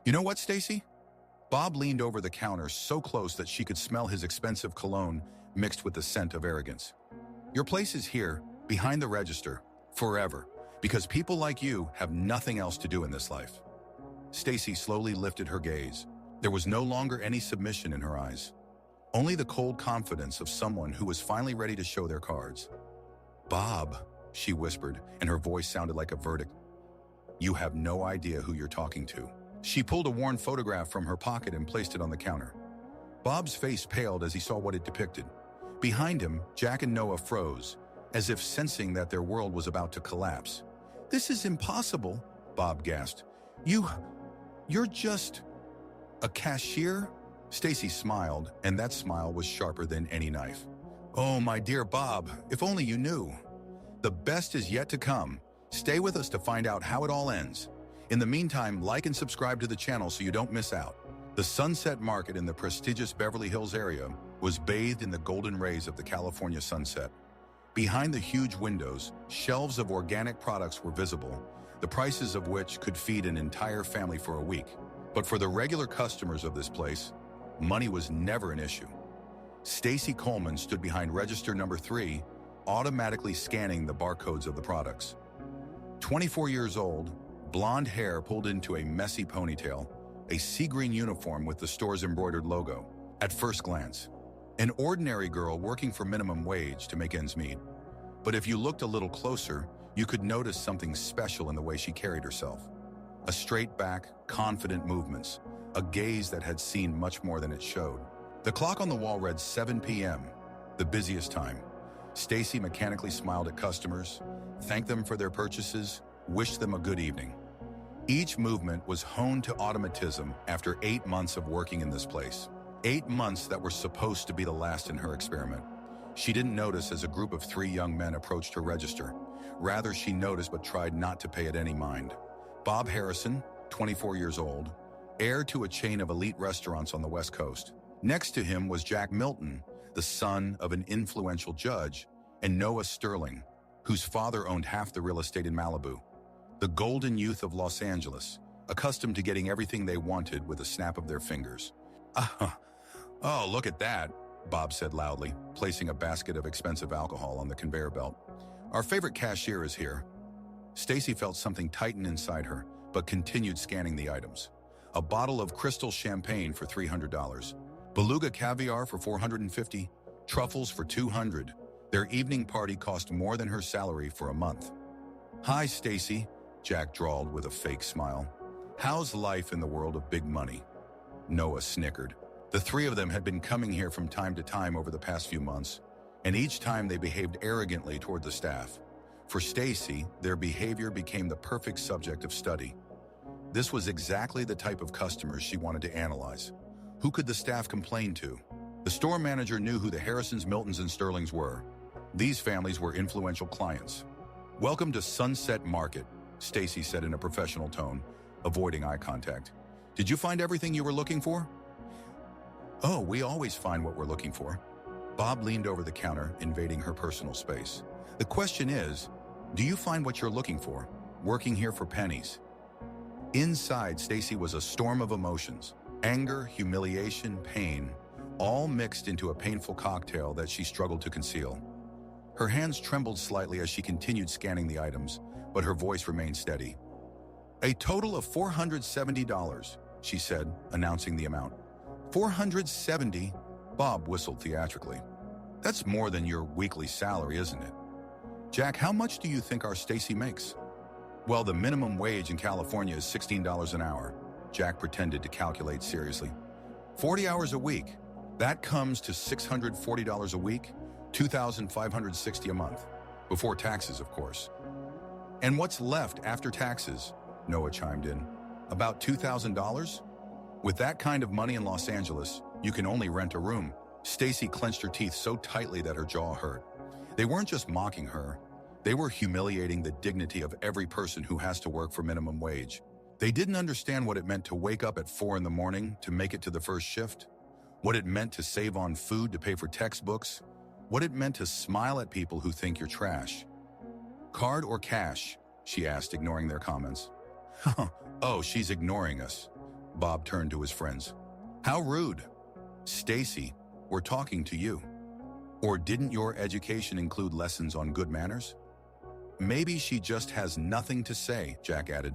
You know what, Stacy? Bob leaned over the counter so close that she could smell his expensive cologne mixed with the scent of arrogance. Your place is here, behind the register, forever, because people like you have nothing else to do in this life. Stacy slowly lifted her gaze. There was no longer any submission in her eyes, only the cold confidence of someone who was finally ready to show their cards. Bob, she whispered, and her voice sounded like a verdict. You have no idea who you're talking to. She pulled a worn photograph from her pocket and placed it on the counter. Bob's face paled as he saw what it depicted. Behind him, Jack and Noah froze, as if sensing that their world was about to collapse. This is impossible, Bob gasped. You're just a cashier? Stacy smiled, and that smile was sharper than any knife. Oh, my dear Bob, if only you knew. The best is yet to come. Stay with us to find out how it all ends. In the meantime, like and subscribe to the channel so you don't miss out. The Sunset Market in the prestigious Beverly Hills area was bathed in the golden rays of the California sunset. Behind the huge windows, shelves of organic products were visible, the prices of which could feed an entire family for a week. But for the regular customers of this place, money was never an issue. Stacy Coleman stood behind register number 3, automatically scanning the barcodes of the products. 24 years old, blonde hair pulled into a messy ponytail, a sea green uniform with the store's embroidered logo. At first glance, an ordinary girl working for minimum wage to make ends meet. But if you looked a little closer, you could notice something special in the way she carried herself. A straight back, confident movements, a gaze that had seen much more than it showed. The clock on the wall read 7 p.m., the busiest time. Stacy mechanically smiled at customers, thanked them for their purchases, wished them a good evening. Each movement was honed to automatism after 8 months of working in this place. 8 months that were supposed to be the last in her experiment. She didn't notice as a group of 3 young men approached her register. Rather, she noticed but tried not to pay it any mind. Bob Harrison, 24 years old, heir to a chain of elite restaurants on the West Coast. Next to him was Jack Milton, the son of an influential judge, and Noah Sterling, whose father owned half the real estate in Malibu. The golden youth of Los Angeles, accustomed to getting everything they wanted with a snap of their fingers. Oh, look at that, Bob said loudly, placing a basket of expensive alcohol on the conveyor belt. Our favorite cashier is here. Stacy felt something tighten inside her, but continued scanning the items. A bottle of crystal champagne for $300. Beluga caviar for $450. Truffles for $200. Their evening party cost more than her salary for a month. Hi, Stacy, Jack drawled with a fake smile. How's life in the world of big money? Noah snickered. The 3 of them had been coming here from time to time over the past few months, and each time they behaved arrogantly toward the staff. For Stacy, their behavior became the perfect subject of study. This was exactly the type of customers she wanted to analyze. Who could the staff complain to? The store manager knew who the Harrisons, Miltons, and Sterlings were. These families were influential clients. Welcome to Sunset Market, Stacy said in a professional tone, avoiding eye contact. Did you find everything you were looking for? Oh, we always find what we're looking for. Bob leaned over the counter, invading her personal space. The question is, do you find what you're looking for, working here for pennies? Inside, Stacy was a storm of emotions. Anger, humiliation, pain, all mixed into a painful cocktail that she struggled to conceal. Her hands trembled slightly as she continued scanning the items, but her voice remained steady. A total of $470, she said, announcing the amount. $470? Bob whistled theatrically. That's more than your weekly salary, isn't it? Jack, how much do you think our Stacy makes? Well, the minimum wage in California is $16 an hour. Jack pretended to calculate seriously. 40 hours a week. That comes to $640 a week, $2,560 a month. Before taxes, of course. And what's left after taxes? Noah chimed in. About $2,000? With that kind of money in Los Angeles, you can only rent a room. Stacy clenched her teeth so tightly that her jaw hurt. They weren't just mocking her. They were humiliating the dignity of every person who has to work for minimum wage. They didn't understand what it meant to wake up at 4 in the morning to make it to the first shift, what it meant to save on food to pay for textbooks, what it meant to smile at people who think you're trash. Card or cash? She asked, ignoring their comments. Oh, she's ignoring us. Bob turned to his friends. How rude. Stacy, we're talking to you. Or didn't your education include lessons on good manners? Maybe she just has nothing to say, Jack added.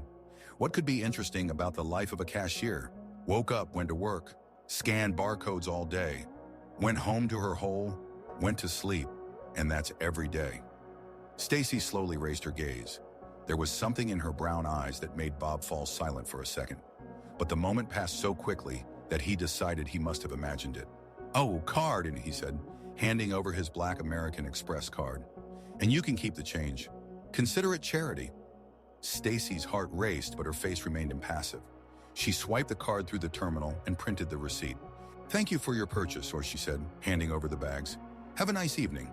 What could be interesting about the life of a cashier? Woke up, went to work, scanned barcodes all day, went home to her hole, went to sleep, and that's every day. Stacy slowly raised her gaze. There was something in her brown eyes that made Bob fall silent for a second. But the moment passed so quickly that he decided he must have imagined it. Oh, card, and he said, handing over his black American Express card. And you can keep the change. Consider it charity. Stacy's heart raced, but her face remained impassive. She swiped the card through the terminal and printed the receipt. Thank you for your purchase, or she said, handing over the bags. Have a nice evening.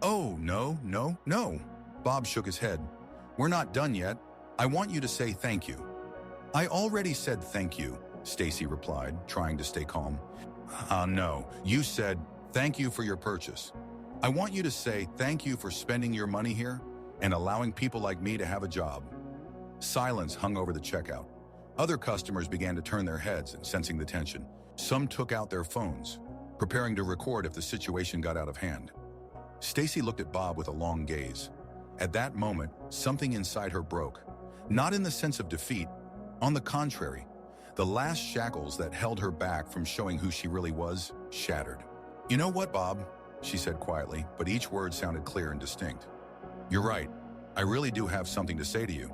Oh, no. Bob shook his head. We're not done yet. I want you to say thank you. I already said thank you, Stacy replied, trying to stay calm. No, you said thank you for your purchase. I want you to say thank you for spending your money here and allowing people like me to have a job. Silence hung over the checkout. Other customers began to turn their heads and sensing the tension. Some took out their phones, preparing to record if the situation got out of hand. Stacy looked at Bob with a long gaze. At that moment, something inside her broke. Not in the sense of defeat. On the contrary, the last shackles that held her back from showing who she really was shattered. You know what, Bob? She said quietly, but each word sounded clear and distinct. You're right. I really do have something to say to you.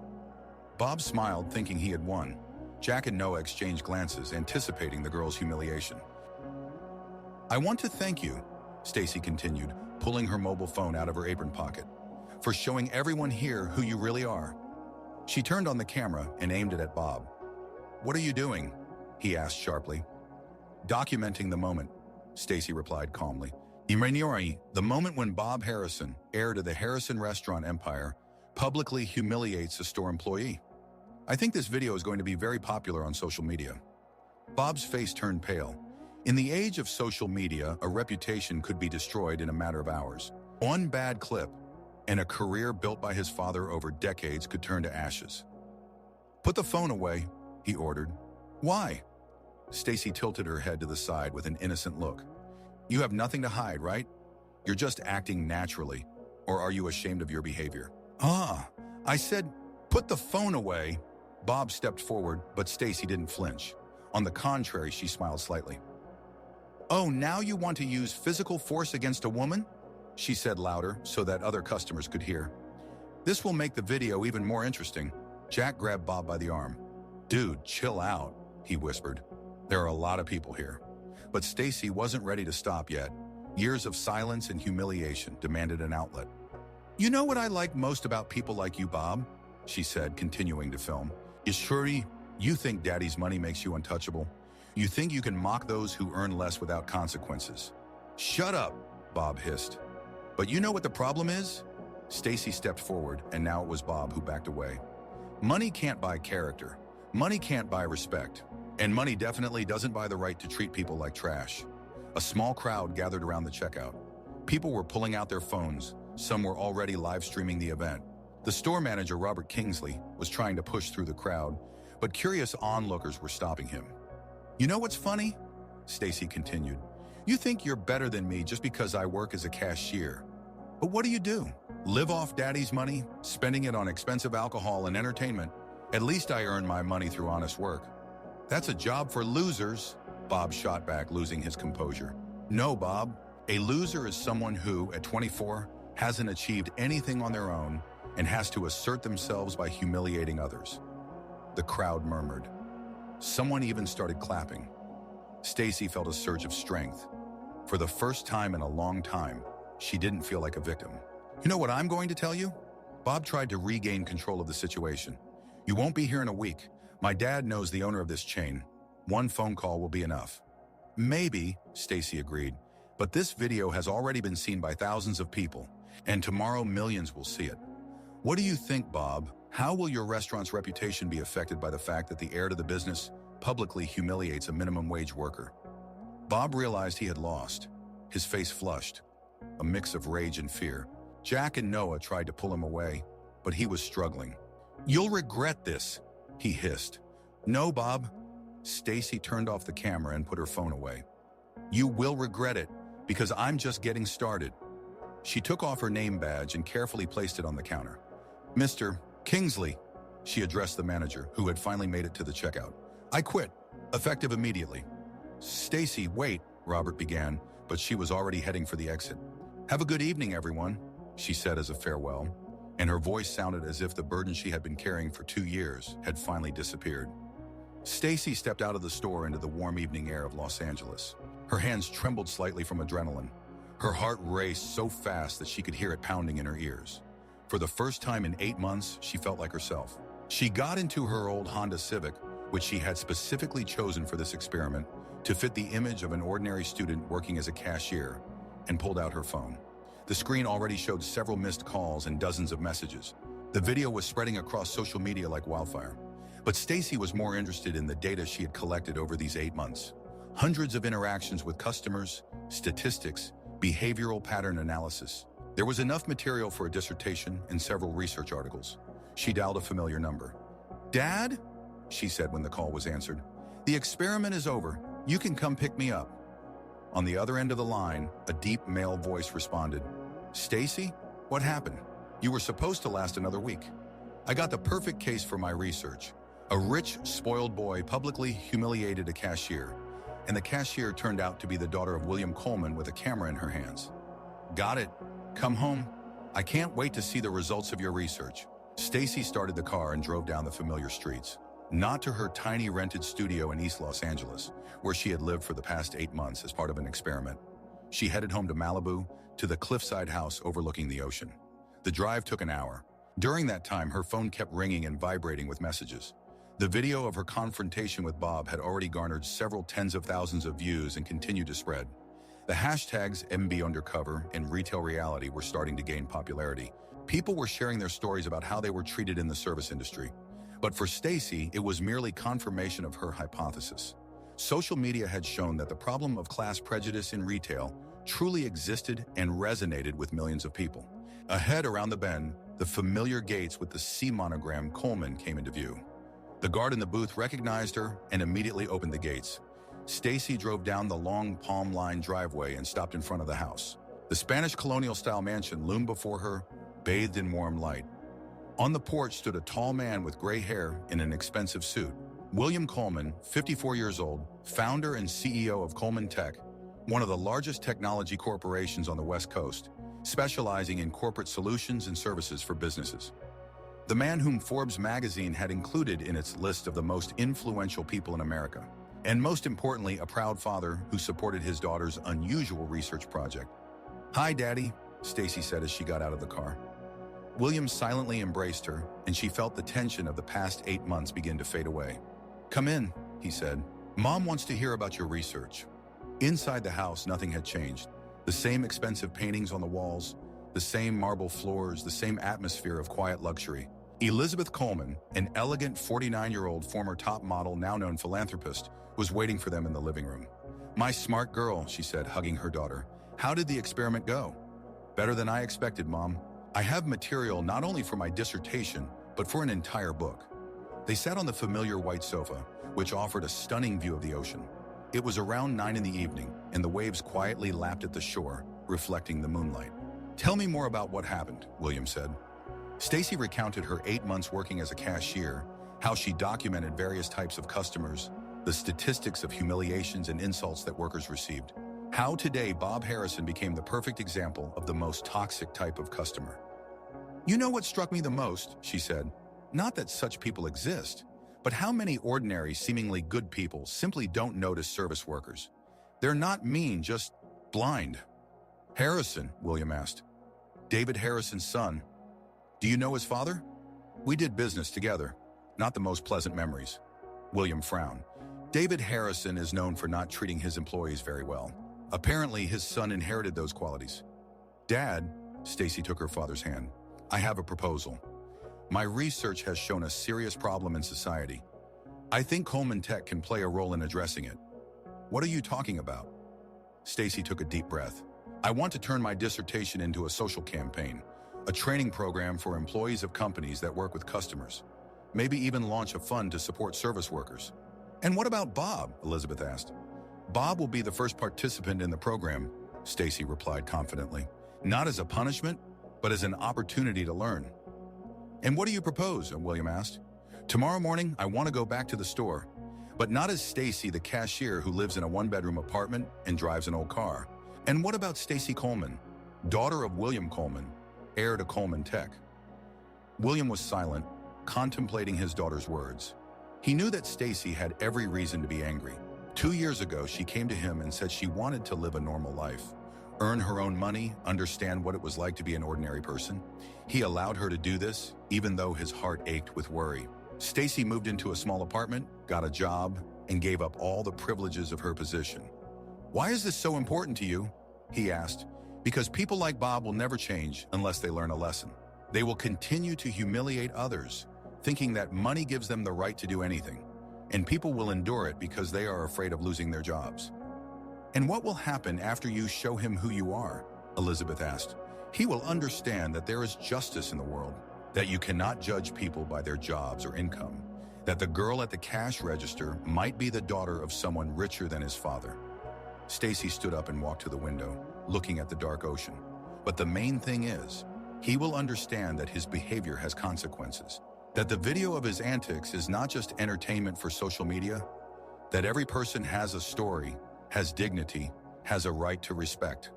Bob smiled, thinking he had won. Jack and Noah exchanged glances, anticipating the girl's humiliation. I want to thank you, Stacy continued, pulling her mobile phone out of her apron pocket, for showing everyone here who you really are. She turned on the camera and aimed it at Bob. What are you doing? He asked sharply. Documenting the moment, Stacy replied calmly. The moment when Bob Harrison, heir to the Harrison restaurant empire, publicly humiliates a store employee. I think this video is going to be very popular on social media. Bob's face turned pale. In the age of social media, a reputation could be destroyed in a matter of hours. One bad clip, and a career built by his father over decades could turn to ashes. Put the phone away, he ordered. Why? Stacy tilted her head to the side with an innocent look. You have nothing to hide, right? You're just acting naturally. Or are you ashamed of your behavior? I said, put the phone away. Bob stepped forward, but Stacy didn't flinch. On the contrary, she smiled slightly. Oh, now you want to use physical force against a woman? She said louder so that other customers could hear. This will make the video even more interesting. Jack grabbed Bob by the arm. Dude, chill out, he whispered. There are a lot of people here. But Stacy wasn't ready to stop yet. Years of silence and humiliation demanded an outlet. You know what I like most about people like you, Bob? She said, continuing to film. Is Shuri, you think daddy's money makes you untouchable? You think you can mock those who earn less without consequences? Shut up, Bob hissed. But you know what the problem is? Stacy stepped forward, and now it was Bob who backed away. Money can't buy character. Money can't buy respect. And money definitely doesn't buy the right to treat people like trash. A small crowd gathered around the checkout. People were pulling out their phones. Some were already live streaming the event. The store manager, Robert Kingsley, was trying to push through the crowd, but curious onlookers were stopping him. You know what's funny? Stacy continued. You think you're better than me just because I work as a cashier. But what do? Live off daddy's money, spending it on expensive alcohol and entertainment. At least I earn my money through honest work. That's a job for losers, Bob shot back, losing his composure. No, Bob. A loser is someone who, at 24, hasn't achieved anything on their own and has to assert themselves by humiliating others. The crowd murmured. Someone even started clapping. Stacy felt a surge of strength. For the first time in a long time, she didn't feel like a victim. You know what I'm going to tell you? Bob tried to regain control of the situation. You won't be here in a week. My dad knows the owner of this chain. One phone call will be enough. Maybe, Stacy agreed, but this video has already been seen by thousands of people, and tomorrow millions will see it. What do you think, Bob? How will your restaurant's reputation be affected by the fact that the heir to the business publicly humiliates a minimum wage worker? Bob realized he had lost. His face flushed, a mix of rage and fear. Jack and Noah tried to pull him away, but he was struggling. You'll regret this, he hissed. No, Bob. Stacy turned off the camera and put her phone away. "You will regret it, because I'm just getting started." She took off her name badge and carefully placed it on the counter. "Mr. Kingsley," she addressed the manager, who had finally made it to the checkout. "I quit, effective immediately." "Stacy, wait," Robert began, but she was already heading for the exit. "Have a good evening, everyone," she said as a farewell, and her voice sounded as if the burden she had been carrying for 2 years had finally disappeared. Stacy stepped out of the store into the warm evening air of Los Angeles. Her hands trembled slightly from adrenaline. Her heart raced so fast that she could hear it pounding in her ears. For the first time in 8 months, she felt like herself. She got into her old Honda Civic, which she had specifically chosen for this experiment, to fit the image of an ordinary student working as a cashier, and pulled out her phone. The screen already showed several missed calls and dozens of messages. The video was spreading across social media like wildfire. But Stacy was more interested in the data she had collected over these 8 months. Hundreds of interactions with customers, statistics, behavioral pattern analysis. There was enough material for a dissertation and several research articles. She dialed a familiar number. "Dad?" she said when the call was answered. "The experiment is over. You can come pick me up." On the other end of the line, a deep male voice responded. "Stacy, what happened? You were supposed to last another week. I got the perfect case for my research. A rich, spoiled boy publicly humiliated a cashier, and the cashier turned out to be the daughter of William Coleman with a camera in her hands." "Got it. Come home. I can't wait to see the results of your research." Stacy started the car and drove down the familiar streets. Not to her tiny rented studio in East Los Angeles, where she had lived for the past 8 months as part of an experiment. She headed home to Malibu, to the cliffside house overlooking the ocean. The drive took an hour. During that time, her phone kept ringing and vibrating with messages. The video of her confrontation with Bob had already garnered several tens of thousands of views and continued to spread. The hashtags MBUndercover and Retail Reality were starting to gain popularity. People were sharing their stories about how they were treated in the service industry. But for Stacy, it was merely confirmation of her hypothesis. Social media had shown that the problem of class prejudice in retail truly existed and resonated with millions of people. Ahead around the bend, the familiar gates with the C monogram Coleman came into view. The guard in the booth recognized her and immediately opened the gates. Stacy drove down the long palm-lined driveway and stopped in front of the house. The Spanish colonial-style mansion loomed before her, bathed in warm light. On the porch stood a tall man with gray hair in an expensive suit. William Coleman, 54 years old, founder and CEO of Coleman Tech, one of the largest technology corporations on the West Coast, specializing in corporate solutions and services for businesses. The man whom Forbes magazine had included in its list of the most influential people in America. And most importantly, a proud father who supported his daughter's unusual research project. "Hi, Daddy," Stacy said as she got out of the car. William silently embraced her, and she felt the tension of the past 8 months begin to fade away. "Come in," he said. "Mom wants to hear about your research." Inside the house, nothing had changed. The same expensive paintings on the walls, the same marble floors, the same atmosphere of quiet luxury. Elizabeth Coleman, an elegant 49-year-old former top model, now known philanthropist, was waiting for them in the living room. "My smart girl," she said, hugging her daughter. "How did the experiment go?" "Better than I expected, Mom. I have material not only for my dissertation, but for an entire book." They sat on the familiar white sofa, which offered a stunning view of the ocean. It was around 9 in the evening, and the waves quietly lapped at the shore, reflecting the moonlight. "Tell me more about what happened," William said. Stacy recounted her 8 months working as a cashier, how she documented various types of customers, the statistics of humiliations and insults that workers received. How today Bob Harrison became the perfect example of the most toxic type of customer. "You know what struck me the most," she said. "Not that such people exist, but how many ordinary, seemingly good people simply don't notice service workers. They're not mean, just blind." "Harrison?" William asked. "David Harrison's son. Do you know his father?" "We did business together. Not the most pleasant memories." William frowned. "David Harrison is known for not treating his employees very well. Apparently, his son inherited those qualities." "Dad," Stacy took her father's hand, "I have a proposal. My research has shown a serious problem in society. I think Coleman Tech can play a role in addressing it." "What are you talking about?" Stacy took a deep breath. "I want to turn my dissertation into a social campaign, a training program for employees of companies that work with customers. Maybe even launch a fund to support service workers. And what about Bob? Elizabeth asked. Bob will be the first participant in the program, Stacy replied confidently. Not as a punishment, but as an opportunity to learn. And what do you propose? William asked. Tomorrow morning, I want to go back to the store, but not as Stacy, the cashier who lives in a one-bedroom apartment and drives an old car. And what about Stacy Coleman, daughter of William Coleman, heir to Coleman Tech? William was silent, contemplating his daughter's words. He knew that Stacy had every reason to be angry. 2 years ago, she came to him and said she wanted to live a normal life, earn her own money, understand what it was like to be an ordinary person. He allowed her to do this, even though his heart ached with worry. Stacy moved into a small apartment, got a job, and gave up all the privileges of her position. Why is this so important to you? He asked. Because people like Bob will never change unless they learn a lesson. They will continue to humiliate others, thinking that money gives them the right to do anything, and people will endure it because they are afraid of losing their jobs. And what will happen after you show him who you are? Elizabeth asked. He will understand that there is justice in the world, that you cannot judge people by their jobs or income, that the girl at the cash register might be the daughter of someone richer than his father. Stacy stood up and walked to the window, looking at the dark ocean. But the main thing is, he will understand that his behavior has consequences, that the video of his antics is not just entertainment for social media, that every person has a story, has dignity, has a right to respect.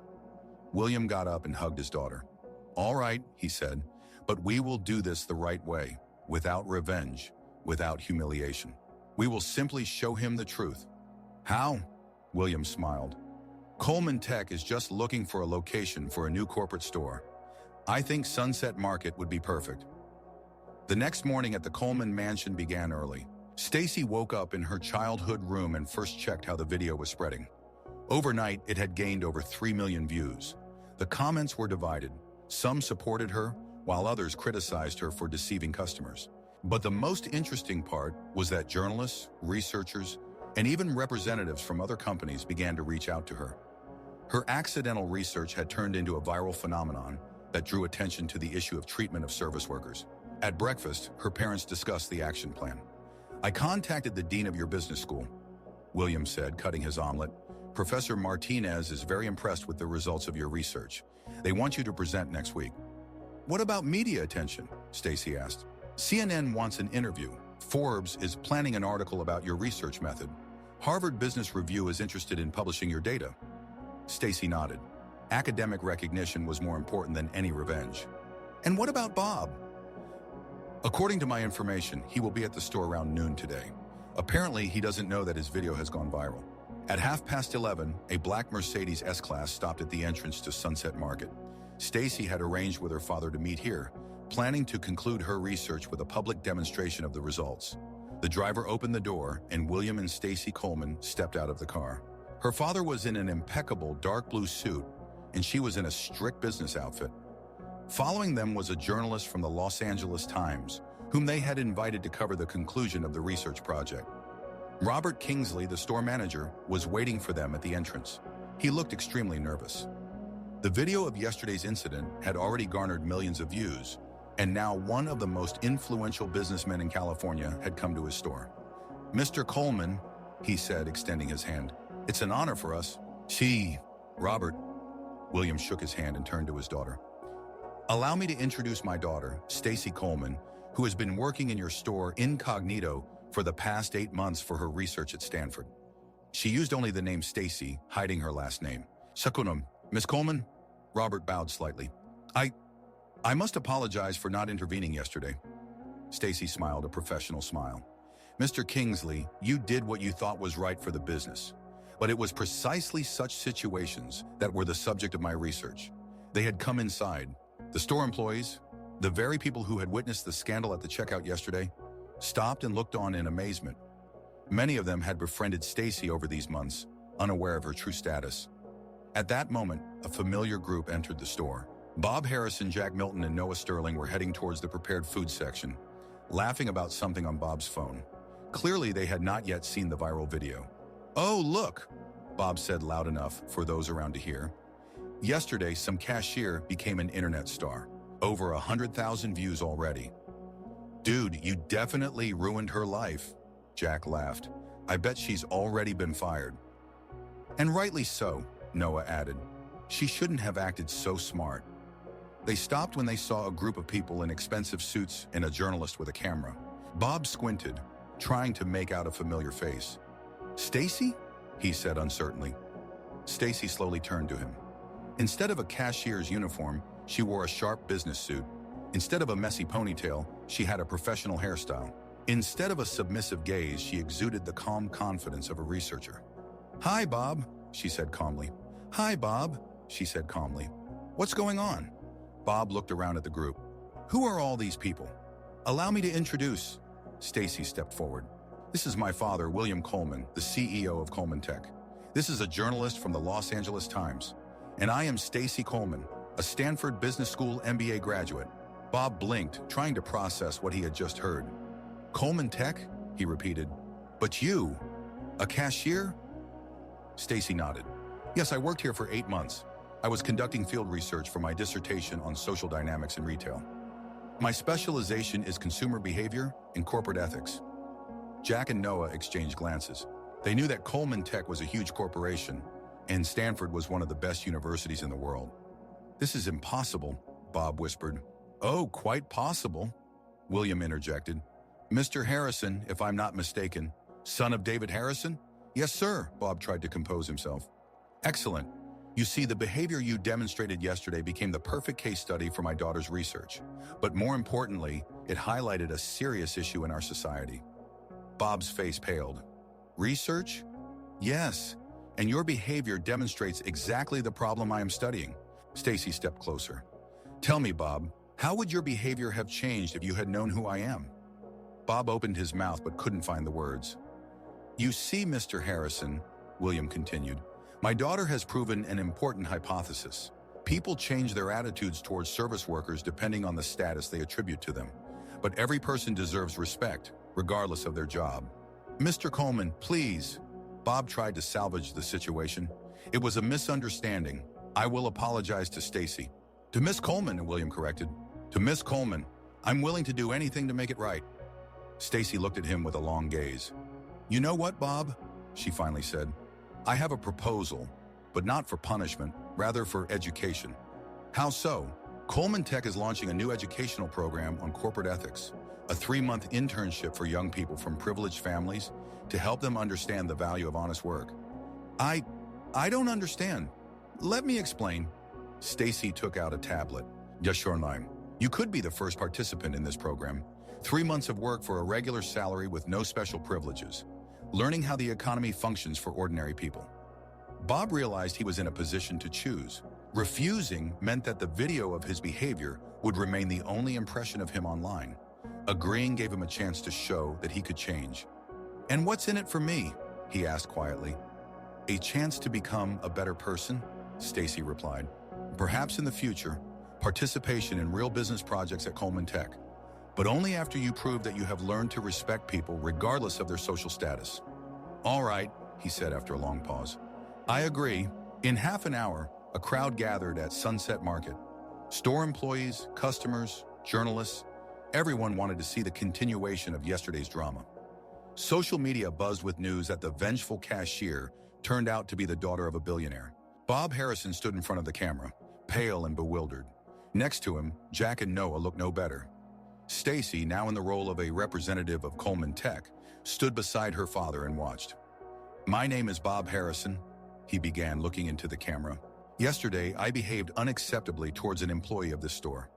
William got up and hugged his daughter. All right, he said, but we will do this the right way, without revenge, without humiliation. We will simply show him the truth. How? William smiled. Coleman Tech is just looking for a location for a new corporate store. I think Sunset Market would be perfect. The next morning at the Coleman mansion began early. Stacy woke up in her childhood room and first checked how the video was spreading. Overnight, it had gained over 3 million views. The comments were divided. Some supported her, while others criticized her for deceiving customers. But the most interesting part was that journalists, researchers, and even representatives from other companies began to reach out to her. Her accidental research had turned into a viral phenomenon that drew attention to the issue of treatment of service workers. At breakfast, her parents discussed the action plan. I contacted the dean of your business school, William said, cutting his omelet. Professor Martinez is very impressed with the results of your research. They want you to present next week. What about media attention? Stacy asked. CNN wants an interview. Forbes is planning an article about your research method. Harvard Business Review is interested in publishing your data. Stacy nodded. Academic recognition was more important than any revenge. And what about Bob? According to my information, he will be at the store around noon today. Apparently, he doesn't know that his video has gone viral. At 11:30, a black Mercedes S-Class stopped at the entrance to Sunset Market. Stacy had arranged with her father to meet here, planning to conclude her research with a public demonstration of the results. The driver opened the door, and William and Stacy Coleman stepped out of the car. Her father was in an impeccable dark blue suit, and she was in a strict business outfit. Following them was a journalist from the Los Angeles Times, whom they had invited to cover the conclusion of the research project. Robert Kingsley, the store manager, was waiting for them at the entrance. He looked extremely nervous. The video of yesterday's incident had already garnered millions of views, and now one of the most influential businessmen in California had come to his store. Mr. Coleman, he said, extending his hand. It's an honor for us. See, Robert. William shook his hand and turned to his daughter. Allow me to introduce my daughter, Stacy Coleman, who has been working in your store incognito for the past 8 months for her research at Stanford. She used only the name Stacy, hiding her last name. Sakunam, Miss Coleman? Robert bowed slightly. I must apologize for not intervening yesterday. Stacy smiled a professional smile. Mr. Kingsley, you did what you thought was right for the business. But it was precisely such situations that were the subject of my research. They had come inside. The store employees, the very people who had witnessed the scandal at the checkout yesterday, stopped and looked on in amazement. Many of them had befriended Stacy over these months, unaware of her true status. At that moment, a familiar group entered the store. Bob Harrison, Jack Milton, and Noah Sterling were heading towards the prepared food section, laughing about something on Bob's phone. Clearly, they had not yet seen the viral video. Oh, look, Bob said loud enough for those around to hear. Yesterday, some cashier became an internet star. Over 100,000 views already. Dude, you definitely ruined her life, Jack laughed. I bet she's already been fired. And rightly so, Noah added. She shouldn't have acted so smart. They stopped when they saw a group of people in expensive suits and a journalist with a camera. Bob squinted, trying to make out a familiar face. Stacy? He said uncertainly. Stacy slowly turned to him. Instead of a cashier's uniform, she wore a sharp business suit. Instead of a messy ponytail, she had a professional hairstyle. Instead of a submissive gaze, she exuded the calm confidence of a researcher. Hi, Bob, she said calmly. Hi, Bob, she said calmly. What's going on? Bob looked around at the group. Who are all these people? Allow me to introduce. Stacy stepped forward. This is my father, William Coleman, the CEO of Coleman Tech. This is a journalist from the Los Angeles Times. And I am Stacy Coleman, a Stanford Business School MBA graduate. Bob blinked, trying to process what he had just heard. Coleman Tech? He repeated. But you? A cashier? Stacy nodded. Yes, I worked here for 8 months. I was conducting field research for my dissertation on social dynamics in retail. My specialization is consumer behavior and corporate ethics. Jack and Noah exchanged glances. They knew that Coleman Tech was a huge corporation, and Stanford was one of the best universities in the world. This is impossible, Bob whispered. Oh, quite possible, William interjected. Mr. Harrison, if I'm not mistaken. Son of David Harrison? Yes, sir, Bob tried to compose himself. Excellent. You see, the behavior you demonstrated yesterday became the perfect case study for my daughter's research. But more importantly, it highlighted a serious issue in our society. Bob's face paled. Research? Yes. And your behavior demonstrates exactly the problem I am studying. Stacy stepped closer. Tell me, Bob, how would your behavior have changed if you had known who I am? Bob opened his mouth but couldn't find the words. You see, Mr. Harrison, William continued, my daughter has proven an important hypothesis. People change their attitudes towards service workers depending on the status they attribute to them. But every person deserves respect, regardless of their job. Mr. Coleman, please. Bob tried to salvage the situation. It was a misunderstanding. I will apologize to Stacy. To Miss Coleman, William corrected. To Miss Coleman, I'm willing to do anything to make it right. Stacy looked at him with a long gaze. You know what, Bob? She finally said. I have a proposal, but not for punishment, rather for education. How so? Coleman Tech is launching a new educational program on corporate ethics, a 3-month internship for young people from privileged families to help them understand the value of honest work. I don't understand. Let me explain. Stacy took out a tablet. Just your name. You could be the first participant in this program. 3 months of work for a regular salary with no special privileges. Learning how the economy functions for ordinary people. Bob realized he was in a position to choose. Refusing meant that the video of his behavior would remain the only impression of him online. Agreeing gave him a chance to show that he could change. And what's in it for me? He asked quietly. A chance to become a better person? Stacy replied. Perhaps in the future, participation in real business projects at Coleman Tech. But only after you prove that you have learned to respect people regardless of their social status. All right, he said after a long pause. I agree. In half an hour, a crowd gathered at Sunset Market. Store employees, customers, journalists, everyone wanted to see the continuation of yesterday's drama. Social media buzzed with news that the vengeful cashier turned out to be the daughter of a billionaire. Bob Harrison stood in front of the camera, pale and bewildered. Next to him, Jack and Noah looked no better. Stacy, now in the role of a representative of Coleman Tech, stood beside her father and watched. My name is Bob Harrison, he began, looking into the camera. Yesterday, I behaved unacceptably towards an employee of this store.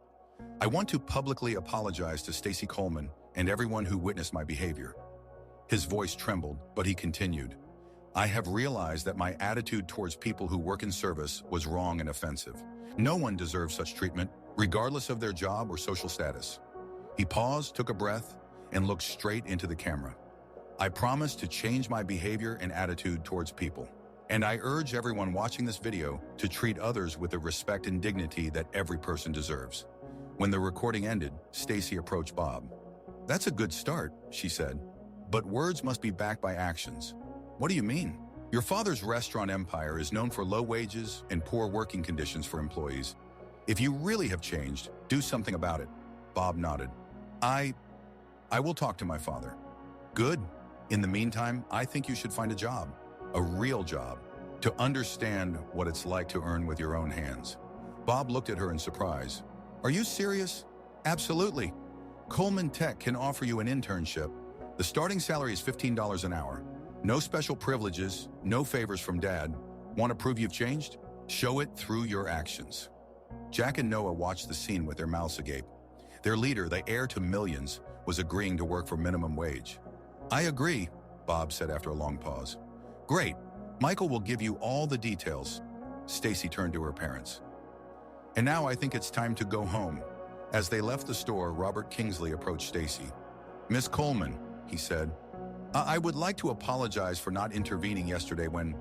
I want to publicly apologize to Stacy Coleman and everyone who witnessed my behavior. His voice trembled, but he continued. I have realized that my attitude towards people who work in service was wrong and offensive. No one deserves such treatment, regardless of their job or social status. He paused, took a breath, and looked straight into the camera. I promise to change my behavior and attitude towards people. And I urge everyone watching this video to treat others with the respect and dignity that every person deserves. When the recording ended, Stacy approached Bob. That's a good start, she said. But words must be backed by actions. What do you mean? Your father's restaurant empire is known for low wages and poor working conditions for employees. If you really have changed, do something about it. Bob nodded. I will talk to my father. Good. In the meantime, I think you should find a job, a real job, to understand what it's like to earn with your own hands. Bob looked at her in surprise. Are you serious? Absolutely. Coleman Tech can offer you an internship. The starting salary is $15 an hour. No special privileges, no favors from Dad. Want to prove you've changed? Show it through your actions. Jack and Noah watched the scene with their mouths agape. Their leader, the heir to millions, was agreeing to work for minimum wage. I agree, Bob said after a long pause. Great. Michael will give you all the details. Stacy turned to her parents. And now I think it's time to go home. As they left the store, Robert Kingsley approached Stacy. Miss Coleman, he said, I would like to apologize for not intervening yesterday when...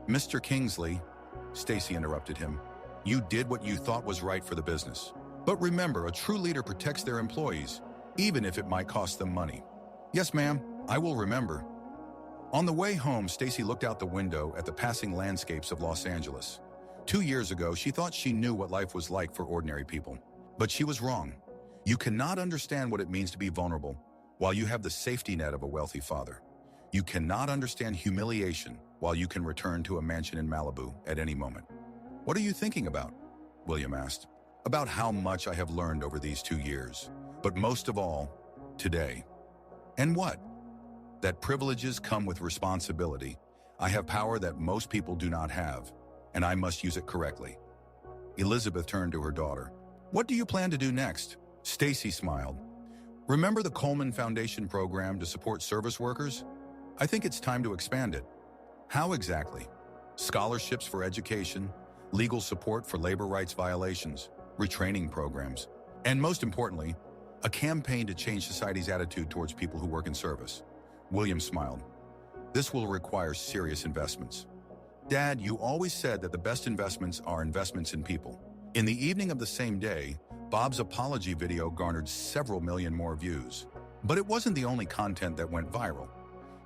Mr. Kingsley, Stacy interrupted him, you did what you thought was right for the business. But remember, a true leader protects their employees, even if it might cost them money. Yes, ma'am, I will remember. On the way home, Stacy looked out the window at the passing landscapes of Los Angeles. 2 years ago, she thought she knew what life was like for ordinary people. But she was wrong. You cannot understand what it means to be vulnerable while you have the safety net of a wealthy father. You cannot understand humiliation while you can return to a mansion in Malibu at any moment. What are you thinking about? William asked. About how much I have learned over these 2 years, but most of all, today. And what? That privileges come with responsibility. I have power that most people do not have, and I must use it correctly. Elizabeth turned to her daughter. What do you plan to do next? Stacy smiled. Remember the Coleman Foundation program to support service workers? I think it's time to expand it. How exactly? Scholarships for education, legal support for labor rights violations, retraining programs, and most importantly, a campaign to change society's attitude towards people who work in service. William smiled. This will require serious investments. Dad, you always said that the best investments are investments in people. In the evening of the same day, Bob's apology video garnered several million more views. But it wasn't the only content that went viral.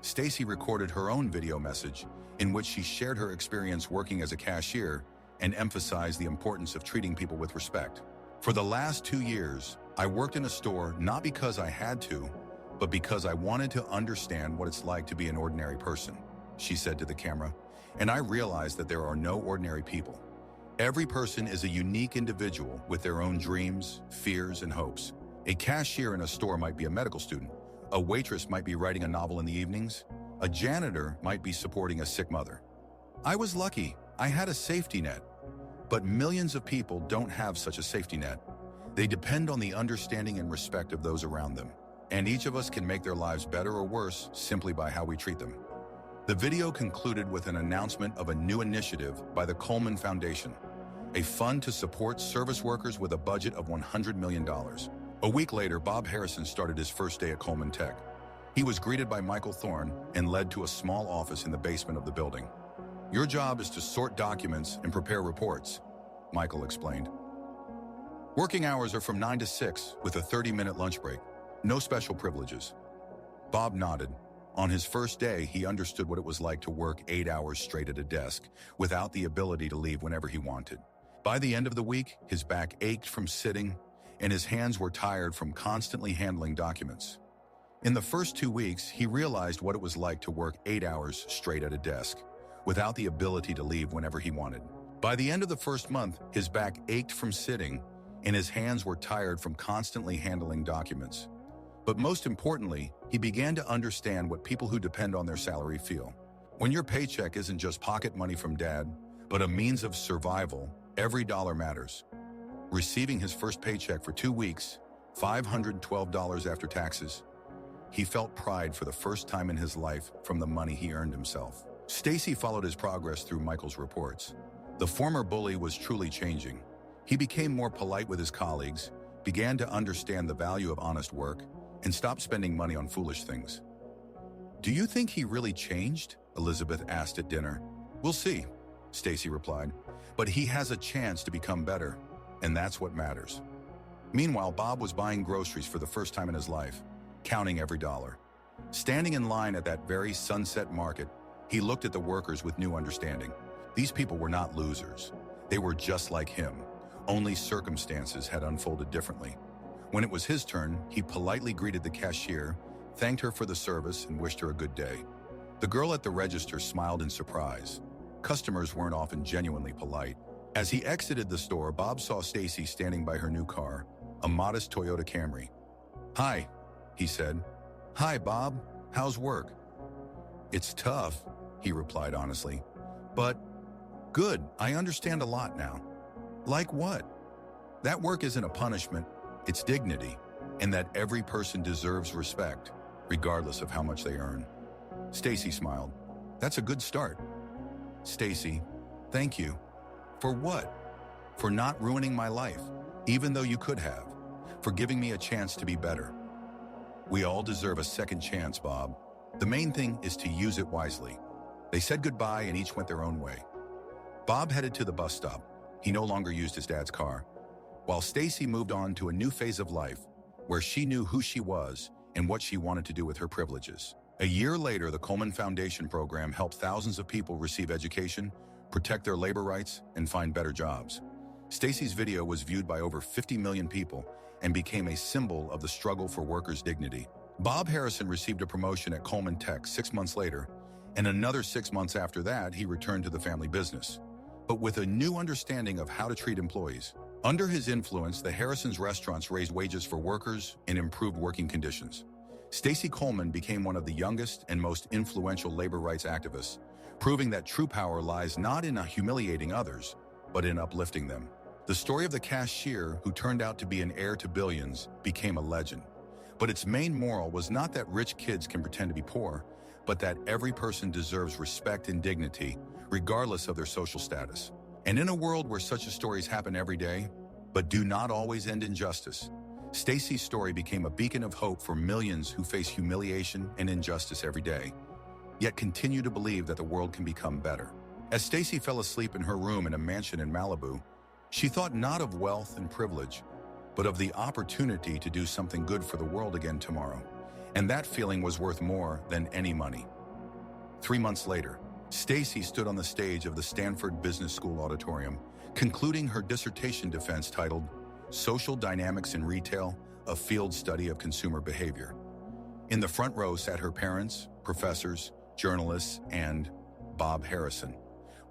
Stacy recorded her own video message in which she shared her experience working as a cashier and emphasized the importance of treating people with respect. For the last 2 years, I worked in a store not because I had to, but because I wanted to understand what it's like to be an ordinary person, she said to the camera, and I realized that there are no ordinary people. Every person is a unique individual with their own dreams, fears, and hopes. A cashier in a store might be a medical student. A waitress might be writing a novel in the evenings. A janitor might be supporting a sick mother. I was lucky. I had a safety net. But millions of people don't have such a safety net. They depend on the understanding and respect of those around them. And each of us can make their lives better or worse simply by how we treat them. The video concluded with an announcement of a new initiative by the Coleman Foundation, a fund to support service workers with a budget of $100 million. A week later, Bob Harrison started his first day at Coleman Tech. He was greeted by Michael Thorne and led to a small office in the basement of the building. Your job is to sort documents and prepare reports, Michael explained. Working hours are from 9 to 6 with a 30-minute lunch break. No special privileges. Bob nodded. On his first day, he understood what it was like to work 8 hours straight at a desk without the ability to leave whenever he wanted. By the end of the week, his back ached from sitting and his hands were tired from constantly handling documents. In the first 2 weeks, he realized what it was like to work 8 hours straight at a desk without the ability to leave whenever he wanted. By the end of the first month, his back ached from sitting and his hands were tired from constantly handling documents. But most importantly, he began to understand what people who depend on their salary feel. When your paycheck isn't just pocket money from Dad, but a means of survival, every dollar matters. Receiving his first paycheck for 2 weeks, $512 after taxes, he felt pride for the first time in his life from the money he earned himself. Stacy followed his progress through Michael's reports. The former bully was truly changing. He became more polite with his colleagues, began to understand the value of honest work, and stopped spending money on foolish things. Do you think he really changed? Elizabeth asked at dinner. We'll see, Stacy replied. But he has a chance to become better, and that's what matters. Meanwhile, Bob was buying groceries for the first time in his life, counting every dollar. Standing in line at that very Sunset Market, he looked at the workers with new understanding. These people were not losers. They were just like him, only circumstances had unfolded differently. When it was his turn, he politely greeted the cashier, thanked her for the service, and wished her a good day. The girl at the register smiled in surprise. Customers weren't often genuinely polite. As he exited the store, Bob saw Stacy standing by her new car, a modest Toyota Camry. "Hi," he said. "Hi, Bob. How's work?" "It's tough," he replied honestly. "But good, I understand a lot now." "Like what?" "That work isn't a punishment, it's dignity, and that every person deserves respect, regardless of how much they earn." Stacy smiled. "That's a good start." "Stacy, thank you." "For what?" "For not ruining my life, even though you could have. For giving me a chance to be better." "We all deserve a second chance, Bob. The main thing is to use it wisely." They said goodbye and each went their own way. Bob headed to the bus stop. He no longer used his dad's car, while Stacy moved on to a new phase of life where she knew who she was and what she wanted to do with her privileges. A year later, the Coleman Foundation program helped thousands of people receive education, protect their labor rights, and find better jobs. Stacy's video was viewed by over 50 million people and became a symbol of the struggle for workers' dignity. Bob Harrison received a promotion at Coleman Tech 6 months later, and another 6 months after that, he returned to the family business, but with a new understanding of how to treat employees. Under his influence, the Harrisons' restaurants raised wages for workers and improved working conditions. Stacy Coleman became one of the youngest and most influential labor rights activists, proving that true power lies not in humiliating others, but in uplifting them. The story of the cashier, who turned out to be an heir to billions, became a legend. But its main moral was not that rich kids can pretend to be poor, but that every person deserves respect and dignity, regardless of their social status. And in a world where such stories happen every day, but do not always end in justice, Stacy's story became a beacon of hope for millions who face humiliation and injustice every day, yet continue to believe that the world can become better. As Stacy fell asleep in her room in a mansion in Malibu, she thought not of wealth and privilege, but of the opportunity to do something good for the world again tomorrow. And that feeling was worth more than any money. 3 months later, Stacy stood on the stage of the Stanford Business School auditorium, concluding her dissertation defense titled Social Dynamics in Retail, a Field Study of Consumer Behavior. In the front row sat her parents, professors, journalists, and Bob Harrison.